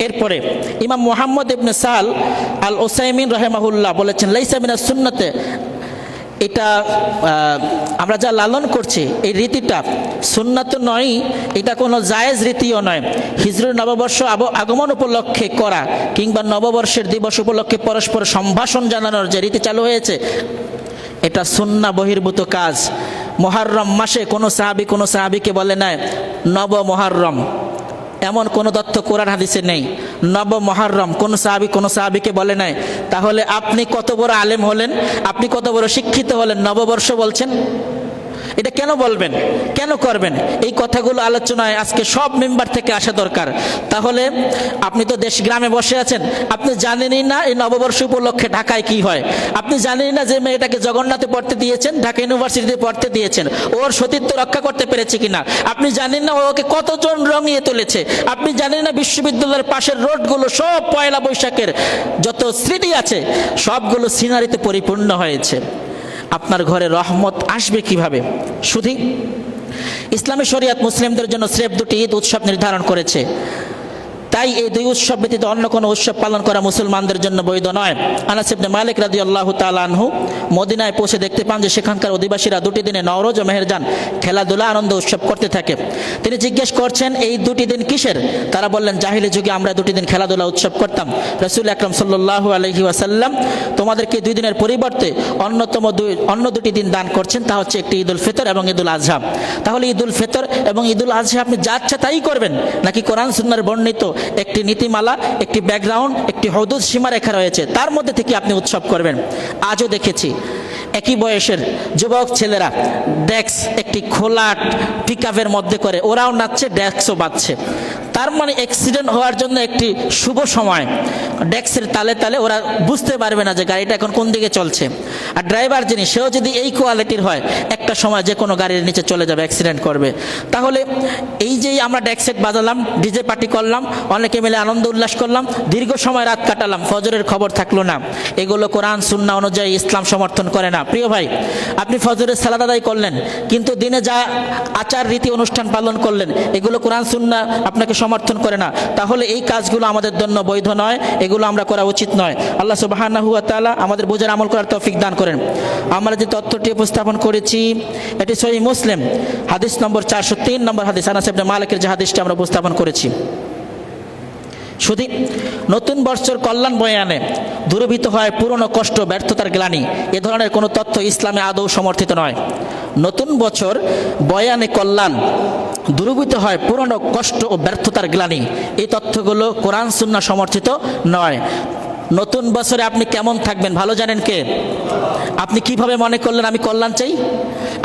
এরপরে ইমাম মুহাম্মদ ইবনে সাল আল উসাইমিন রাহিমাহুল্লাহ বলেছেন লাইসা মিনাস সুন্নতে, এটা আমরা যা লালন করছি এই রীতিটা সুন্নাত নয়, এটা কোনো জায়েজ রীতিও নয়। হিজরি নববর্ষ আগমন উপলক্ষে করা কিংবা নববর্ষের দিবস উপলক্ষে পরস্পর সম্ভাষণ জানানোর যে রীতি চালু হয়েছে এটা সুন্নাহ বহির্ভূত কাজ। মুহররম মাসে কোনো সাহাবীকে বলে নাই নব মুহররম, এমন কোনো তথ্য কোরআন হাদিসে নেই। নব মুহররম কোনো সাহাবীকে বলে নাই। তাহলে আপনি কত বড় আলেম হলেন, আপনি কত বড় শিক্ষিত হলেন, নববর্ষ বলছেন? এটা কেন বলবেন, কেন করবেন? এই কথাগুলো আলোচনায় আজকে সব মেম্বার থেকে আসা দরকার। তাহলে আপনি তো দেশ গ্রামে বসে আছেন, আপনি জানেনই না এই নববর্ষ উপলক্ষে ঢাকায় কি হয়, আপনি জানেনই না যে মেয়েটাকে জগন্নাথে পড়তে দিয়েছেন, ঢাকা ইউনিভার্সিটিতে পড়তে দিয়েছেন, ওর সতীত্ব রক্ষা করতে পেরেছে কিনা, আপনি জানেন না ওকে কতজন রঙিয়ে তুলেছে, আপনি জানেন না বিশ্ববিদ্যালয়ের পাশের রোডগুলো সব পয়লা বৈশাখের যত স্মৃতি আছে সবগুলো সিনারিতে পরিপূর্ণ হয়েছে। আপনার ঘরে রহমত আসবে কিভাবে? শুধু ইসলামী শরিয়ত মুসলিমদের জন্য স্রেফ দুটি ঈদ উৎসব নির্ধারণ করেছে, তাই এই দুই উৎসব ব্যতীত অন্য কোনো উৎসব পালন করা মুসলমানদের জন্য বৈধ নয়। আনাস ইবনে মালিক রাদিয়াল্লাহু তাআলা আনহু মদিনায় পৌঁছে দেখতে পান যে সেখানকার অধিবাসীরা দুটি দিনে নওরোজ ও মেহেরজান খেলাধুলা আনন্দ উৎসব করতে থাকে। তিনি জিজ্ঞেস করছেন এই দুটি দিন কিসের? তারা বললেন জাহিলি যুগে আমরা দুটি দিন খেলাধুলা উৎসব করতাম। রাসূল আকরাম সাল্লাল্লাহু আলাইহি ওয়াসাল্লাম তোমাদেরকে দুই দিনের পরিবর্তে অন্য দুটি দিন দান করছেন, তা হচ্ছে একটি ঈদুল ফিতর এবং ঈদুল আজহা। তাহলে ঈদুল ফিতর এবং ঈদুল আজহা আপনি যা ইচ্ছা তাই করবেন, নাকি কোরআন সুন্নাহর বর্ণিত একটি নীতিমালা, একটি ব্যাকগ্রাউন্ড, একটি হদুদ সীমারেখা রয়েছে, তার মধ্যে থেকে আপনি উৎসব করবেন? আজও দেখেছি একই বয়সের যুবক ছেলেরা ডেক্স একটি খোলা পিকআপের মধ্যে করে ওরাও নাচছে, ডেক্সও বাজছে। তার মানে অ্যাক্সিডেন্ট হওয়ার জন্য একটি শুভ সময়। ডেক্সের তালে তালে ওরা বুঝতে পারবে না যে গাড়িটা এখন কোন দিকে চলছে। আর ড্রাইভার যিনি, সেও যদি এই কোয়ালিটির হয় একটা সময় যে কোনো গাড়ির নিচে চলে যাবে, অ্যাক্সিডেন্ট করবে। তাহলে এই যে আমরা ডেক্সেট বাজালাম, ডিজে পার্টি করলাম, অনেকে মিলে আনন্দ উল্লাস করলাম, দীর্ঘ সময় রাত কাটালাম, ফজরের খবর থাকলো না, এগুলো কোরআন সুন্নাহ অনুযায়ী ইসলাম সমর্থন করে না। প্রিয় ভাই, আপনি ফজরের সালাত আদায় করলেন, কিন্তু দিনে যা আচার রীতি অনুষ্ঠান পালন করলেন এগুলো কোরআন সুন্নাহ আপনাকে সমর্থন করে না। তাহলে এই কাজগুলো আমাদের জন্য বৈধ নয়, এগুলো আমরা করা উচিত নয়। আল্লাহ সুবহানাহু ওয়া তাআলা আমাদের বোঝার আমল করার তৌফিক দান করেন। আমরা যে তথ্যটি উপস্থাপন করেছি এটি সহিহ মুসলিম হাদিস নম্বর 403 নম্বর হাদিস, আনাস ইবনে মালিকের যে হাদিসটি আমরা উপস্থাপন করেছি। শুধু নতুন বর্ষের কল্যাণ বয়ানে দূরীভূত হয় পুরনো কষ্ট, ব্যর্থতার গ্লানি, এ ধরনের কোনো তথ্য ইসলামে আদৌ সমর্থিত নয়। নতুন বছর বয়ানে কল্যাণ দূরীভূত হয় পুরনো কষ্ট ও ব্যর্থতার গ্লানি, এই তথ্যগুলো কোরআন সুন্নাহ সমর্থিত নয়। নতুন বছরে আপনি কেমন থাকবেন ভালো জানেন কে? আপনি কিভাবে মনে করলেন আমি কল্যাণ চাই?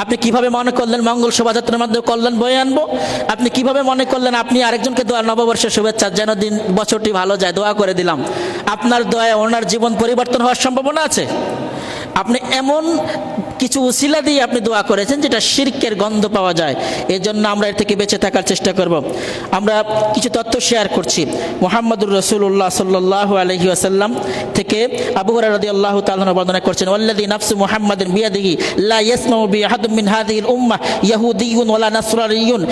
আপনি কিভাবে মনে করলেন মঙ্গল শোভাযাত্রার মাধ্যমে কল্যাণ বয়ে আনবো? আপনি কিভাবে মনে করলেন আপনি আরেকজনকে দোয়া, নববর্ষের শুভেচ্ছা, যেন দিন বছরটি ভালো যায়, দোয়া করে দিলাম? আপনার দোয়ায় ওনার জীবন পরিবর্তন হওয়ার সম্ভাবনা আছে? আপনি এমন কিছু উসিলা দিয়ে আপনি দোয়া করেছেন যেটা শিরকের গন্ধ পাওয়া যায়। এই জন্য আমরা এর থেকে বেঁচে থাকার চেষ্টা করব। আমরা কিছু তথ্য শেয়ার করছি। মুহাম্মদুর রাসূলুল্লাহ সাল্লাল্লাহু আলাইহি ওয়াসাল্লাম থেকে আবু হুরায়রা রাদিয়াল্লাহু তাআলা বর্ণনা করছেন, ওয়াল্লাযী নাফসু মুহাম্মাদিন বিয়াদিহি লা ইয়াসমাউ বি আহাদিন মিন হাযিহিল উম্মাহ ইয়াহুদিয়্যুন ওয়ালা নাসরানিয়্যুন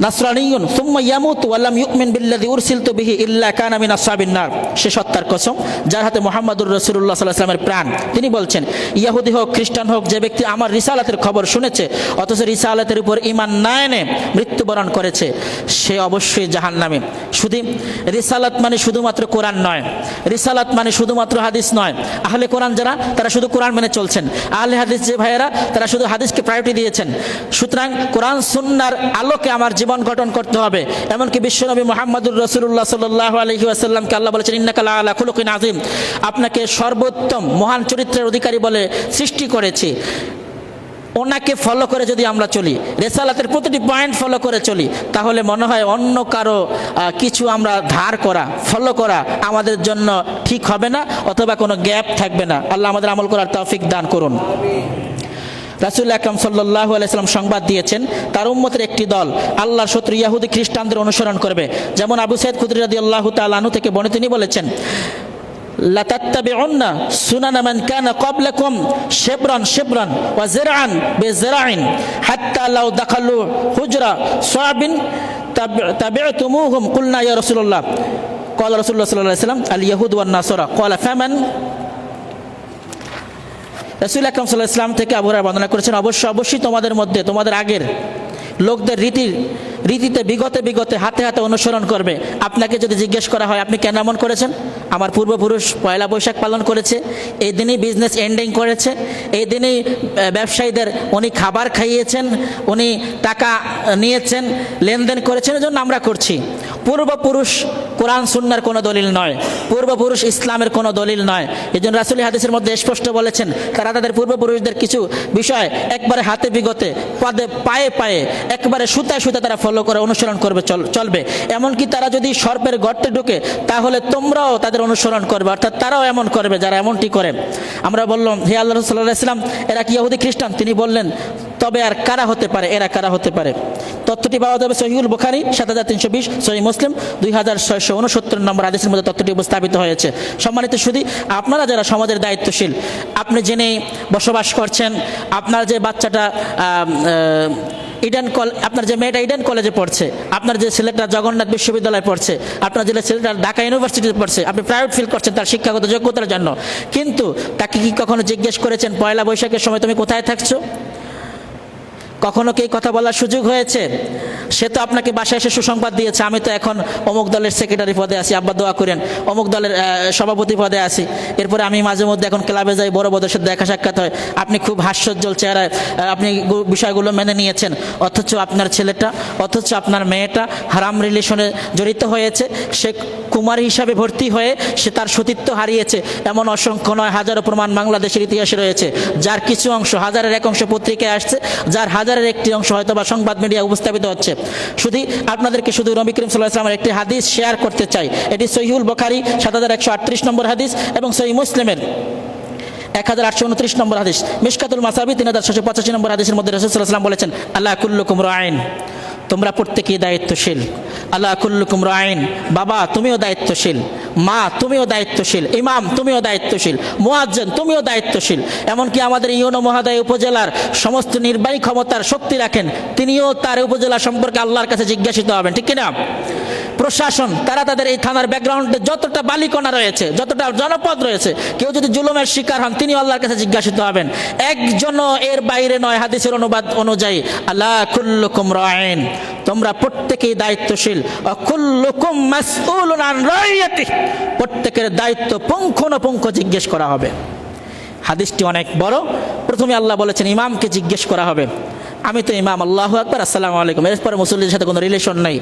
নাসরানিয়ুন সুম্মা ইয়ামুতু ওয়া লাম ইউমিন বিল্লাযী উরসিলতু বিহি ইল্লা কানা মিন আসহাবিন নার। সে সত্তার কসম যার হাতে মুহাম্মদুর রাসূলুল্লাহ সাল্লাল্লাহু আলাইহি ওয়াসাল্লামের প্রাণ, তিনি বলছেন, ইহুদি হোক খ্রিস্টান হোক, যে ব্যক্তি আমার রিসালাতের খবর শুনেছে অথচ রিসালাতের উপর ঈমান না এনে মৃত্যুবরণ করেছে, সে অবশ্যই জাহান্নামী। শুধু রিসালাত মানে শুধুমাত্র কোরআন নয়, রিসালাত মানে শুধুমাত্র হাদিস নয়। আহলে কোরআন যারা, তারা শুধু কোরআন মেনে চলছেন। আহলে হাদিস যে ভাইয়েরা, তারা শুধু হাদিসকে প্রায়োরিটি দিয়েছেন। সুতরাং কোরআন সুন্নাহর আলোকে আমার জীবন গঠন করতে হবে। এমনকি বিশ্বনবী মুহাম্মদুর রাসূলুল্লাহ সাল্লাল্লাহু আলাইহি ওয়াসাল্লামকে আল্লাহ বলেছেন, ইন্নাকা লাআলা খুলুকিন আযীম, আপনাকে সর্বোত্তম মহান চরিত্রের অধিকারী বলে সৃষ্টি করেছি। ওনাকে ফলো করে যদি আমরা চলি, রেসালাতের প্রতিটি পয়েন্ট ফলো করে চলি, তাহলে মনে হয় অন্য কারো কিছু আমরা ধার করা, ফলো করা আমাদের জন্য ঠিক হবে না, অথবা কোনো গ্যাপ থাকবে না। আল্লাহ আমাদের আমল করার তৌফিক দান করুন। রাসূল আকরাম সাল্লাল্লাহু আলাইহি ওয়াসাল্লাম সংবাদ দিয়েছেন, তার উম্মতের একটি দল আল্লাহর শত্রু ইহুদি খ্রিস্টানদের অনুসরণ করবে। যেমন আবু সাঈদ খুদরী রাদিয়াল্লাহু তাআলা আনহু থেকে বর্ণিত, তিনি বলেছেন, লাতাত্তাবিউন্না সুনানা মান কানা ক্বাবলাকুম শিবরান শিবরান ওয়া যিরআন বিযিরআইন হাত্তা লাউ দাখালু হুজরা সাবিন তাবি'তুমুহুম। কুলনা ইয়া রাসূলুল্লাহ, ক্বালা রাসূলুল্লাহ সাল্লাল্লাহু আলাইহি ওয়াসাল্লাম আল ইয়াহুদ ওয়ান নাসারা, ক্বালা ফামান। রাসূল আকরাম সাল্লাল্লাহু আলাইহি ওয়াসাল্লাম থেকে আবু হুরায়রা বর্ণনা করেছেন, অবশ্যই তোমাদের মধ্যে তোমাদের আগের লোকদের রীতিতে বিগতে হাতে হাতে অনুসরণ করবে। আপনাকে যদি জিজ্ঞেস করা হয় আপনি কেন এমন করেছেন, আমার পূর্বপুরুষ পয়লা বৈশাখ পালন করেছে, এই দিনেই বিজনেস এন্ডিং করেছে, এই দিনেই ব্যবসায়ীদের উনি খাবার খাইয়েছেন, উনি টাকা নিয়েছেন, লেনদেন করেছেন, এজন্য আমরা করছি। পূর্বপুরুষ কোরআন সুন্নাহর কোনো দলিল নয়, পূর্বপুরুষ ইসলামের কোনো দলিল নয়। এই জন্য রাসূল হাদিসের মধ্যে স্পষ্ট বলেছেন, তারা তাদের পূর্বপুরুষদের কিছু বিষয় একবারে হাতে বিগতে পায়ে পায়ে একবারে সুতায় সুতায় তারা ফলো করে অনুসরণ করবে, চলবে। এমনকি তারা যদি সর্পের গর্তে ঢুকে তাহলে তোমরাও তাদের অনুসরণ করবে, অর্থাৎ তারাও এমন করবে যারা এমনটি করে। আমরা বললাম, হে আল্লাহ রাসূল সাল্লাল্লাহু আলাইহি ওয়াসাল্লাম, এরা কি ইহুদি খ্রিস্টান? তিনি বললেন, তবে আর কারা হতে পারে, এরা কারা হতে পারে? তথ্যটি পাওয়া যাবে সহিহুল বুখারী 7320, সহিহ মুসলিম 2669 নম্বর হাদিসের মধ্যে তথ্যটি উপস্থাপিত হয়েছে। সম্মানিত সুধী, আপনারা যারা সমাজের দায়িত্বশীল, আপনি জেনেই বসবাস করছেন, আপনার যে বাচ্চাটা আপনার যে মেয়েটা ইডেন কলেজে পড়ছে, আপনার যে ছেলেটা জগন্নাথ বিশ্ববিদ্যালয়ে পড়ছে, আপনার যে ছেলেটা ঢাকা ইউনিভার্সিটিতে পড়ছে, আপনি প্রাইভেট ফিল করছেন তার শিক্ষাগত যোগ্যতার জন্য, কিন্তু তাকে কি কখনো জিজ্ঞেস করেছেন পয়লা বৈশাখের সময় তুমি কোথায় থাকছো? কখনো কি কথা বলার সুযোগ হয়েছে? সে তো আপনাকে বাসায় এসে সুসংবাদ দিয়েছে, আমি তো এখন অমুক দলের সেক্রেটারি পদে আছি, আব্বা দোয়া করেন, অমুক দলের সভাপতি পদে আছি, এরপরে আমি মাঝে মধ্যে এখন ক্লাবে যাই, বড় বড়দের সাথে দেখা সাক্ষাৎ হয়, আপনি খুব হাস্যোজ্জ্বল চেহারায় আপনি বিষয়গুলো মেনে নিয়েছেন, অথচ আপনার ছেলেটা, অথচ আপনার মেয়েটা হারাম রিলেশনে জড়িত হয়েছে, সে কুমারী হিসাবে ভর্তি হয়ে সে তার সতীত্ব হারিয়েছে। এমন অসংখ্য নয় হাজারো প্রমাণ বাংলাদেশের ইতিহাসে রয়েছে, যার কিছু অংশ, হাজারের এক অংশ পত্রিকায় আসছে, যার হাজারের একটি অংশ হয়তো বা সংবাদ মিডিয়া উপস্থাপিত হচ্ছে। শুধু আপনাদেরকে শুধু নবী করিম সাল্লাল্লাহু আলাইহি ওয়াসাল্লামের একটি হাদিস শেয়ার করতে চাই। এটি সহিহুল বুখারী 7138 নম্বর হাদিস এবং সহিহ মুসলিমের 1829 নম্বর হাদিস, মিশকাতুল মাসাবি 3685 নম্বর হাদিসের মধ্যে রাসূল সাল্লাল্লাহু আলাইহি ওয়াসাল্লাম বলেছেন, আল্লাহ কুল্লুকুম রাঈন, তোমরা প্রত্যেকেই দায়িত্বশীল। আল্লাহ কুল্লুকুম রাঈন, বাবা তুমিও দায়িত্বশীল, মা তুমিও দায়িত্বশীল, ইমাম তুমিও দায়িত্বশীল, মুয়াজ্জিন তুমিও দায়িত্বশীল। এমনকি আমাদের ইউনো মহোদয় উপজেলার সমস্ত নির্বাহী ক্ষমতার শক্তি রাখেন, তিনিও তার উপজেলা সম্পর্কে আল্লাহর কাছে জিজ্ঞাসিত হবেন, ঠিক কিনা? প্রশাসন, তারা তাদের এই থানার ব্যাকগ্রাউন্ডে যতটা বালিকণা রয়েছে, যতটা জনপদ রয়েছে, কেউ যদি জুলুমের শিকার হন তিনি আল্লাহর কাছে জিজ্ঞাসিত হবেন। একজনও এর বাইরে নয়। হাদিসের অনুবাদ অনুযায়ী, আল্লাহ কুল্লুকুম রাঈন, তোমরা প্রত্যেকেই দায়িত্বশীল, কুল্লুকুম মাসউলুন আন রাইয়াতিহি, প্রত্যেকের দায়িত্ব পুঙ্খানুপুঙ্খ জিজ্ঞেস করা হবে। হাদিসটি অনেক বড়। প্রথমে আল্লাহ বলেছেন ইমামকে জিজ্ঞেস করা হবে। আমি তো ইমাম, আল্লাহু আকবার, আসসালামু আলাইকুম, এরপরে মুসল্লিদের সাথে কোনো রিলেশন নেই।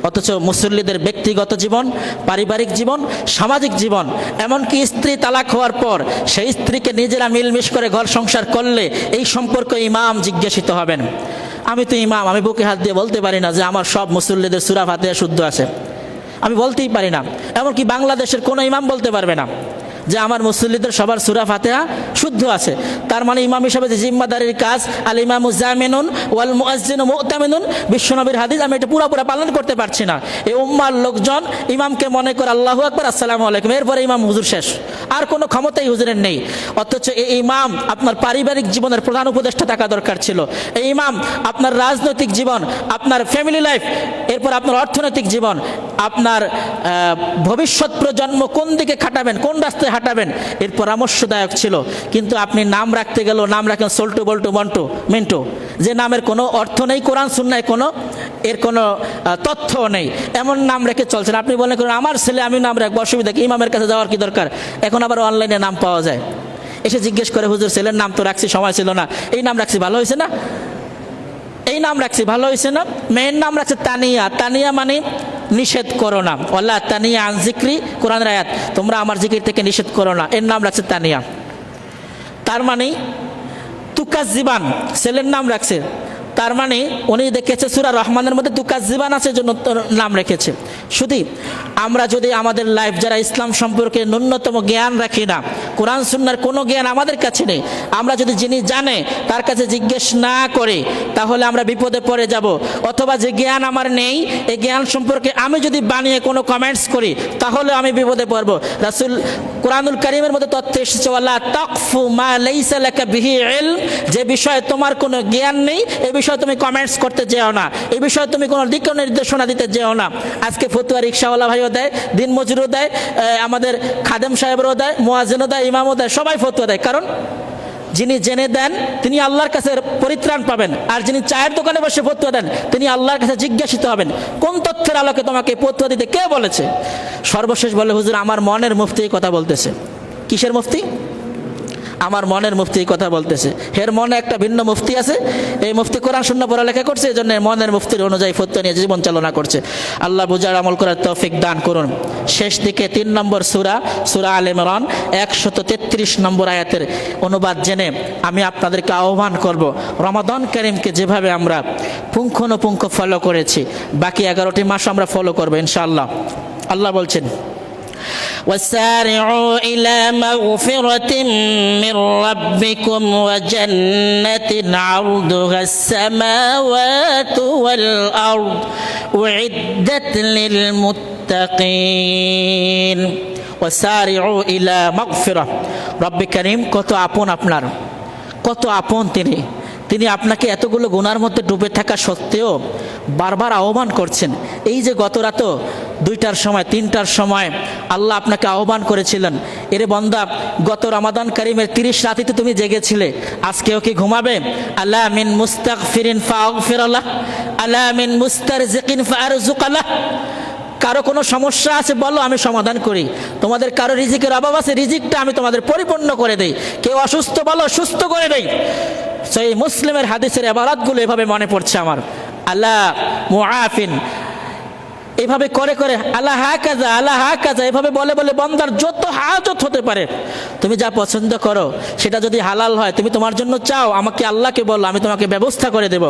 অথচ মুসল্লিদের ব্যক্তিগত জীবন, পারিবারিক জীবন, সামাজিক জীবন, এমনকি স্ত্রী তালাক হওয়ার পর সেই স্ত্রীকে নিজেরা মিলমিশ করে ঘর সংসার করলে এই সম্পর্কে ইমাম জিজ্ঞাসিত হবেন। আমি তো ইমাম, আমি বুকে হাত দিয়ে বলতে পারি না যে আমার সব মুসল্লিদের সূরা ফাতিহা শুদ্ধ আছে, আমি বলতেই পারি না। এমনকি বাংলাদেশের কোনো ইমাম বলতে পারবে না যে আমার মুসল্লিদের সবার সূরা ফাতিহা শুদ্ধ আছে। তার মানে ইমাম হিসাবে যে জিম্মাদারির কাজ, আল ইমামু জামিনুন ওয়াল মুআজ্জিনু মুতামিনুন, বিশ্বনবীর হাদিস, আমি এটা পুরোপুরি পালন করতে পারছি না। এই উম্মার লোকজন ইমামকে মনে করে আল্লাহু আকবার, আসসালামু আলাইকুম, এরপরে ইমাম হুজুর শেষ, আর কোনো ক্ষমতাই হুজুরের নেই। অথচ এই ইমাম আপনার পারিবারিক জীবনের প্রধান উপদেষ্টা থাকা দরকার ছিল। এই ইমাম আপনার রাজনৈতিক জীবন, আপনার ফ্যামিলি লাইফ, এরপর আপনার অর্থনৈতিক জীবন, আপনার ভবিষ্যৎ প্রজন্ম কোন দিকে খাটাবেন, কোন রাস্তায় হাঁটাবেন, এর পরামর্শদায়ক ছিল। কিন্তু আপনি নাম রাখতে গেলেও নাম রাখেন সল্টু বল্টু মন্টু মিন্টু, যে নামের কোনো অর্থ নেই, কোরআন সুন্নায় এর কোনো তথ্য নেই, এমন নাম রেখে চলছেন। আপনি বলেন করেন আমার ছেলে, আমি নাম রাখবো, অসুবিধা কি, ইমামের কাছে যাওয়ার কি দরকার? এখন আবার অনলাইনে নাম পাওয়া যায়, এসে জিজ্ঞেস করে হুজুর ছেলের নাম তো রাখছি, সময় ছিল না, এই নাম রাখছি ভালো হয়েছে না, এই নাম রাখছি ভালো হয়েছে না। মেয়ের নাম রাখছে তানিয়া, তানিয়া মানে নিষেধ করো না, ওয়াল্লা তানিয়া আন জিক্রি, কোরআনের আয়াত, তোমরা আমার জিকির থেকে নিষেধ করো না, এর নাম রাখছে তানিয়া। তার মানে তুকাজ্জিবান, ছেলের নাম রাখছে, তার মানে উনি দেখেছে সূরা রহমানের মধ্যে তুকাজ্জিবান আছে, জন্য নাম রেখেছে। শুধু আমরা যদি আমাদের লাইফ, যারা ইসলাম সম্পর্কে ন্যূনতম জ্ঞান রাখি না, কোরআন সুন্নাহর কোনো জ্ঞান আমাদের কাছে নেই, আমরা যদি যিনি জানে তার কাছে জিজ্ঞেস না করি, তাহলে আমরা বিপদে পড়ে যাব। অথবা যে জ্ঞান আমার নেই, এই জ্ঞান সম্পর্কে আমি যদি বানিয়ে কোনো কমেন্টস করি, তাহলে আমি বিপদে পড়ব। রাসূল কোরআনুল কারীমের মধ্যে তথ্য এসেছে, ওয়ালা তাকফু মা লাইসা লাকা বিহি ইলম, যে বিষয়ে তোমার কোনো জ্ঞান নেই, এই বিষয়ে তুমি কমেন্টস করতে যেও না, এই বিষয়ে তুমি কোনো দিক নির্দেশনা দিতে যেও না। আজকে ফতুয়া রিক্সাওয়ালা ভাইও দেয়, দিন মজুরও দেয়, আমাদের খাদেম সাহেবরাও দেয়, মুয়াজ্জিনও দেয়, ইমামও দেয়, সবাই ফতুয়া দেয়। কারণ যিনি জেনে দেন তিনি আল্লাহর কাছে পরিত্রাণ পাবেন, আর যিনি চায়ের দোকানে বসে ফতুয়া দেন তিনি আল্লাহর কাছে জিজ্ঞাসিত হবেন, কোন তথ্যের আলোকে তোমাকে ফতুয়া দিতে কে বলেছে? সর্বশেষ বলে, হুজুর আমার মনের মুফতি কথা বলতেছে। কিসের মুফতি? আমার মনের মুফতি কথা বলতেছে। এর মনে একটা ভিন্ন মুফতি আছে, এই মুফতি কোরআন সুন্নাহ পড়ালেখা করছে, এই জন্য মনের মুফতির অনুযায়ী ফতোয়া নিয়ে জীবন চালনা করছে। আল্লাহ বুঝার আমল করার তৌফিক দান করুন। শেষ দিকে 3 নম্বর সূরা আলে ইমরান 133 নম্বর আয়াতের অনুবাদ জেনে আমি আপনাদেরকে আহ্বান করব, রমাদান কারীমকে যেভাবে আমরা পুঙ্খানুপুঙ্খ ফলো করেছি, বাকি 11টি মাস আমরা ফলো করবো ইনশাআল্লাহ। আল্লাহ বলছেন, وسارعوا إلى مغفرة من ربكم وجنة عرضها السماوات والأرض أعدت للمتقين وسارعوا إلى مغفرة। রব্ব করিম কত আপন আপনার, কত আপন তিনি আপনাকে এতগুলো গুনার মধ্যে ডুবে থাকা সত্ত্বেও বারবার আহ্বান করছেন। এই যে গত রাত 2টার সময় 3টার সময় আল্লাহ আপনাকে আহ্বান করেছিলেন, এরে বান্দা গত রমাদান কারীমের 30 রাতিতে তুমি জেগেছিলে, আজকেও কি ঘুমাবে? আলা মিন মুস্তাগফিরিন ফাগফিরালাহ, আলা মিন মুস্তারজিকিন ফারজুকালাহ। কারো কোনো সমস্যা আছে বলো, আমি সমাধান করি। তোমাদের কারো রিজিকের অভাব আছে, রিজিকটা আমি তোমাদের পরিপূর্ণ করে দেই। কেউ অসুস্থ বলো, সুস্থ করে দেই। সেই মুসলিমের হাদিসের ইবারাতগুলো এভাবে মনে পড়ছে আমার, আল্লাহ মুআফিন, এভাবে করে করে আল্লাহ হাকাজা, আল্লাহ হাকাজা, এভাবে বলে বলে বান্দার যত হাজত হতে পারে, তুমি যা পছন্দ করো সেটা যদি হালাল হয়, তুমি তোমার জন্য চাও, আমাকে আল্লাহকে বলো, আমি তোমাকে ব্যবস্থা করে দেব।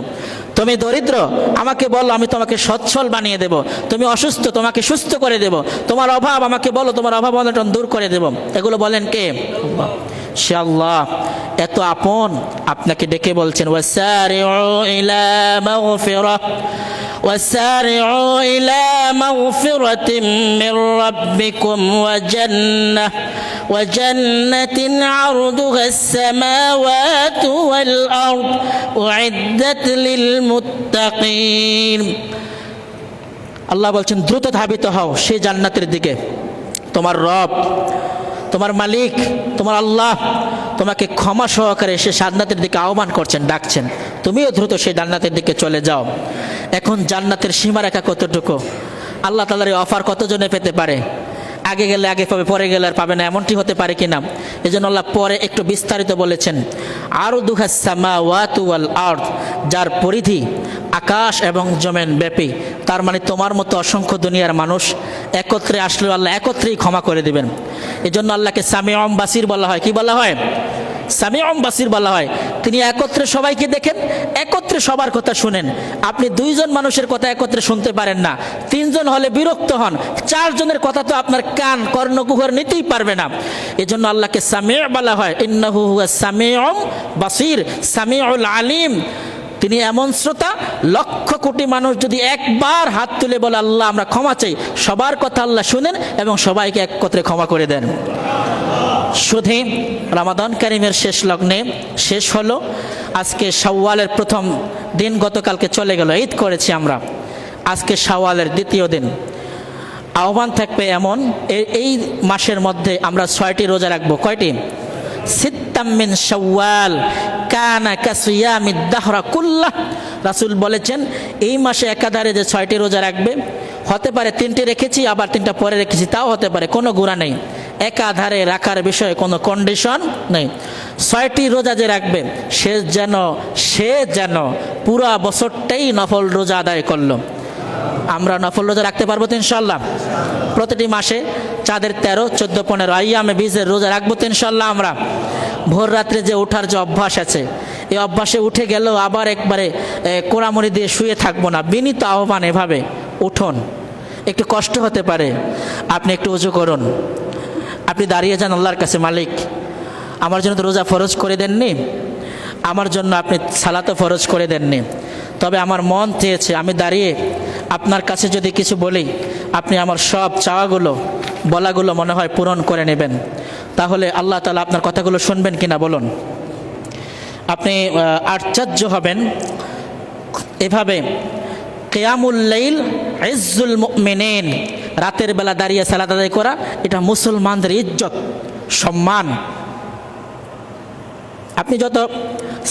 তুমি দরিদ্র, আমাকে বলো, আমি তোমাকে সচ্ছল বানিয়ে দেব। তুমি অসুস্থ, তোমাকে সুস্থ করে দেব। তোমার অভাব, আমাকে বলো, তোমার অভাব অনটন দূর করে দেব। এগুলো বলেন কে? সে আল্লাহ এত আপন, আপনাকে ডেকে বলছেন, ওয়াসারিউ ইলা মাগফিরাহ وسارعوا إلى مغفرة من ربكم وجنة عرضها السماوات والأرض أعدت للمتقين। আল্লাহ বলছেন দ্রুত ধাবিত হও সেই জান্নাতের দিকে। তোমার রব, তোমার মালিক, তোমার আল্লাহ তোমাকে ক্ষমা সহকারে সে জান্নাতের দিকে আহ্বান করছেন, ডাকছেন, তুমিও দ্রুত সেই জান্নাতের দিকে চলে যাও। এখন জান্নাতের সীমারেখা কতটুকু? আল্লাহ তাআলার এই অফার কতজনে পেতে পারে? আগে গেলে আগে পাবে, পরে গেলে আর পাবে না, এমনটি হতে পারে কিনা? এজন্য আল্লাহ পরে একটু বিস্তারিত বলেছেন, আরদুহাস সামাওয়াতু ওয়াল আরদ, যার পরিধি আকাশ এবং জমিন ব্যাপী। তার মানে তোমার মতো অসংখ্য দুনিয়ার মানুষ একত্রে আসলেও আল্লাহ একত্রেই ক্ষমা করে দিবেন। এজন্য আল্লাহকে সামিউম বাসির বলা হয়। কি বলা হয়? সামিউম বাসির বলা হয়। তিনি একত্রে সবাইকে দেখেন, একত্রে সবার কথা শুনেন। আপনি 2 জন মানুষের কথা একত্রে শুনতে পারেন না, 3 জন হলে বিরক্ত হন, 4 জনের কথা তো আপনার কান কর্ণকুহর নিতেই পারবে না। এজন্য আল্লাহকে সামিউ বলা হয়। ইন্নাহু হুয়াস সামিউম বাসির, সামিউল আলিম। তিনি এমন শ্রোতা, লক্ষ কোটি মানুষ যদি একবার হাত তুলে বলে আল্লাহ আমরা ক্ষমা চাই, সবার কথা আল্লাহ শুনেন এবং সবাইকে একত্রে ক্ষমা করে দেন। শুধু রমাদান কারিমের শেষ লগ্নে শেষ হলো। আজকে শাওয়ালের প্রথম দিন, গতকালকে চলে গেল, ঈদ করেছি আমরা। আজকে শাওয়ালের দ্বিতীয় দিন। আহ্বান থাকবে এমন, এই মাসের মধ্যে আমরা 6টি রোজা রাখবো। কয়টি? সিত্তাম মিন শাওয়াল কানা কাসিয়ামিদ দাহরা কুল্লাহ। রাসূল বলেছেন এই মাসে একাধারে যে 6টি রোজা রাখবে, হতে পারে 3টি রেখেছি আবার 3টা পরে রেখেছি, তাও হতে পারে, কোনো গুনাহ নেই। একাধারে রাখার বিষয়ে কোনো কন্ডিশন নেই। 6টি রোজা যে রাখবে সে যেন পুরা বছরটাই নফল রোজা আদায় করলো। আমরা নফল রোজা রাখতে পারবো তো ইনশাল্লাহ? প্রতিটি মাসে চাঁদের 13, 14, 15 আইয়ামে বীজের রোজা রাখবো তো ইনশাল্লাহ আমরা? ভোর রাত্রে যে ওঠার যে অভ্যাস আছে, এই অভ্যাসে উঠে গেলেও আবার একবারে কোড়ামুড়ি দিয়ে শুয়ে থাকবো না। বিনীত আহ্বান, এভাবে উঠুন। একটু কষ্ট হতে পারে, আপনি একটু উজু করুন, আপনি দাঁড়িয়ে যান আল্লাহর কাছে, মালিক আমার জন্য তো রোজা ফরজ করে দেননি, আমার জন্য আপনি সালাতও ফরজ করে দেননি, তবে আমার মন চেয়েছে আমি দাঁড়িয়ে আপনার কাছে যদি কিছু বলি, আপনি আমার সব চাওয়াগুলো বলাগুলো মনে হয় পূরণ করে নেবেন। তাহলে আল্লাহ তাআলা আপনার কথাগুলো শুনবেন কিনা বলুন? আপনি আশ্চর্য হবেন। এভাবে কিয়ামুল লাইল ইজ্জুল মুমিনিন, রাতের বেলা দাঁড়িয়ে সালাত আদায় করা, এটা মুসলমানদের ইজ্জত, সম্মান। আপনি যত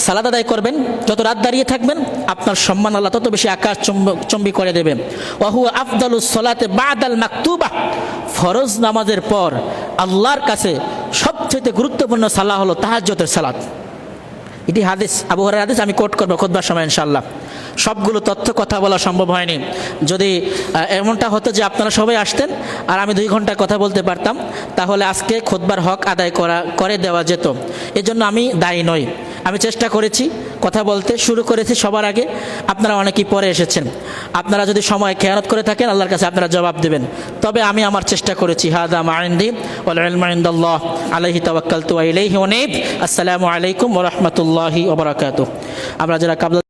সালাত আদায় করবেন, যত রাত দাঁড়িয়ে থাকবেন, আপনার সম্মান আল্লাহ তত বেশি আকাশ চুম্বি করে দেবেন। ওয়া হুয়া আফদালুস সালাতে বাদাল মাকতুবা, ফরজ নামাজের পর আল্লাহর কাছে সবচেয়ে গুরুত্বপূর্ণ সালাত হলো তাহাজ্জুদের সালাত। এটি হাদিস, আবু হুরায়রার হাদিস, আমি কোট করবো খুতবার সময় ইনশাআল্লাহ। সবগুলো তথ্য কথা বলা সম্ভব হয়নি। যদি এমনটা হতো যে আপনারা সবাই আসতেন আর আমি 2 ঘন্টা কথা বলতে পারতাম, তাহলে আজকে খুতবার হক আদায় করে দেওয়া যেত। এজন্য আমি দায়ী নই। আমি চেষ্টা করেছি কথা বলতে, শুরু করেছি সবার আগে, আপনারা অনেকেই পরে এসেছেন। আপনারা যদি সময় খেয়ানত করে থাকেন, আল্লাহর কাছে আপনারা জবাব দেবেন। তবে আমি আমার চেষ্টা করেছি। হাদা মা ইনদি ওয়াল ইলমু ইনদাল্লাহ আলাইহি তাওয়াক্কালতু ওয়া ইলাইহি উনীব। আসসালামু আলাইকুম ওয়া রাহমাতুল্লাহি ওয়া বারাকাতুহু। আমরা যারা কাবলা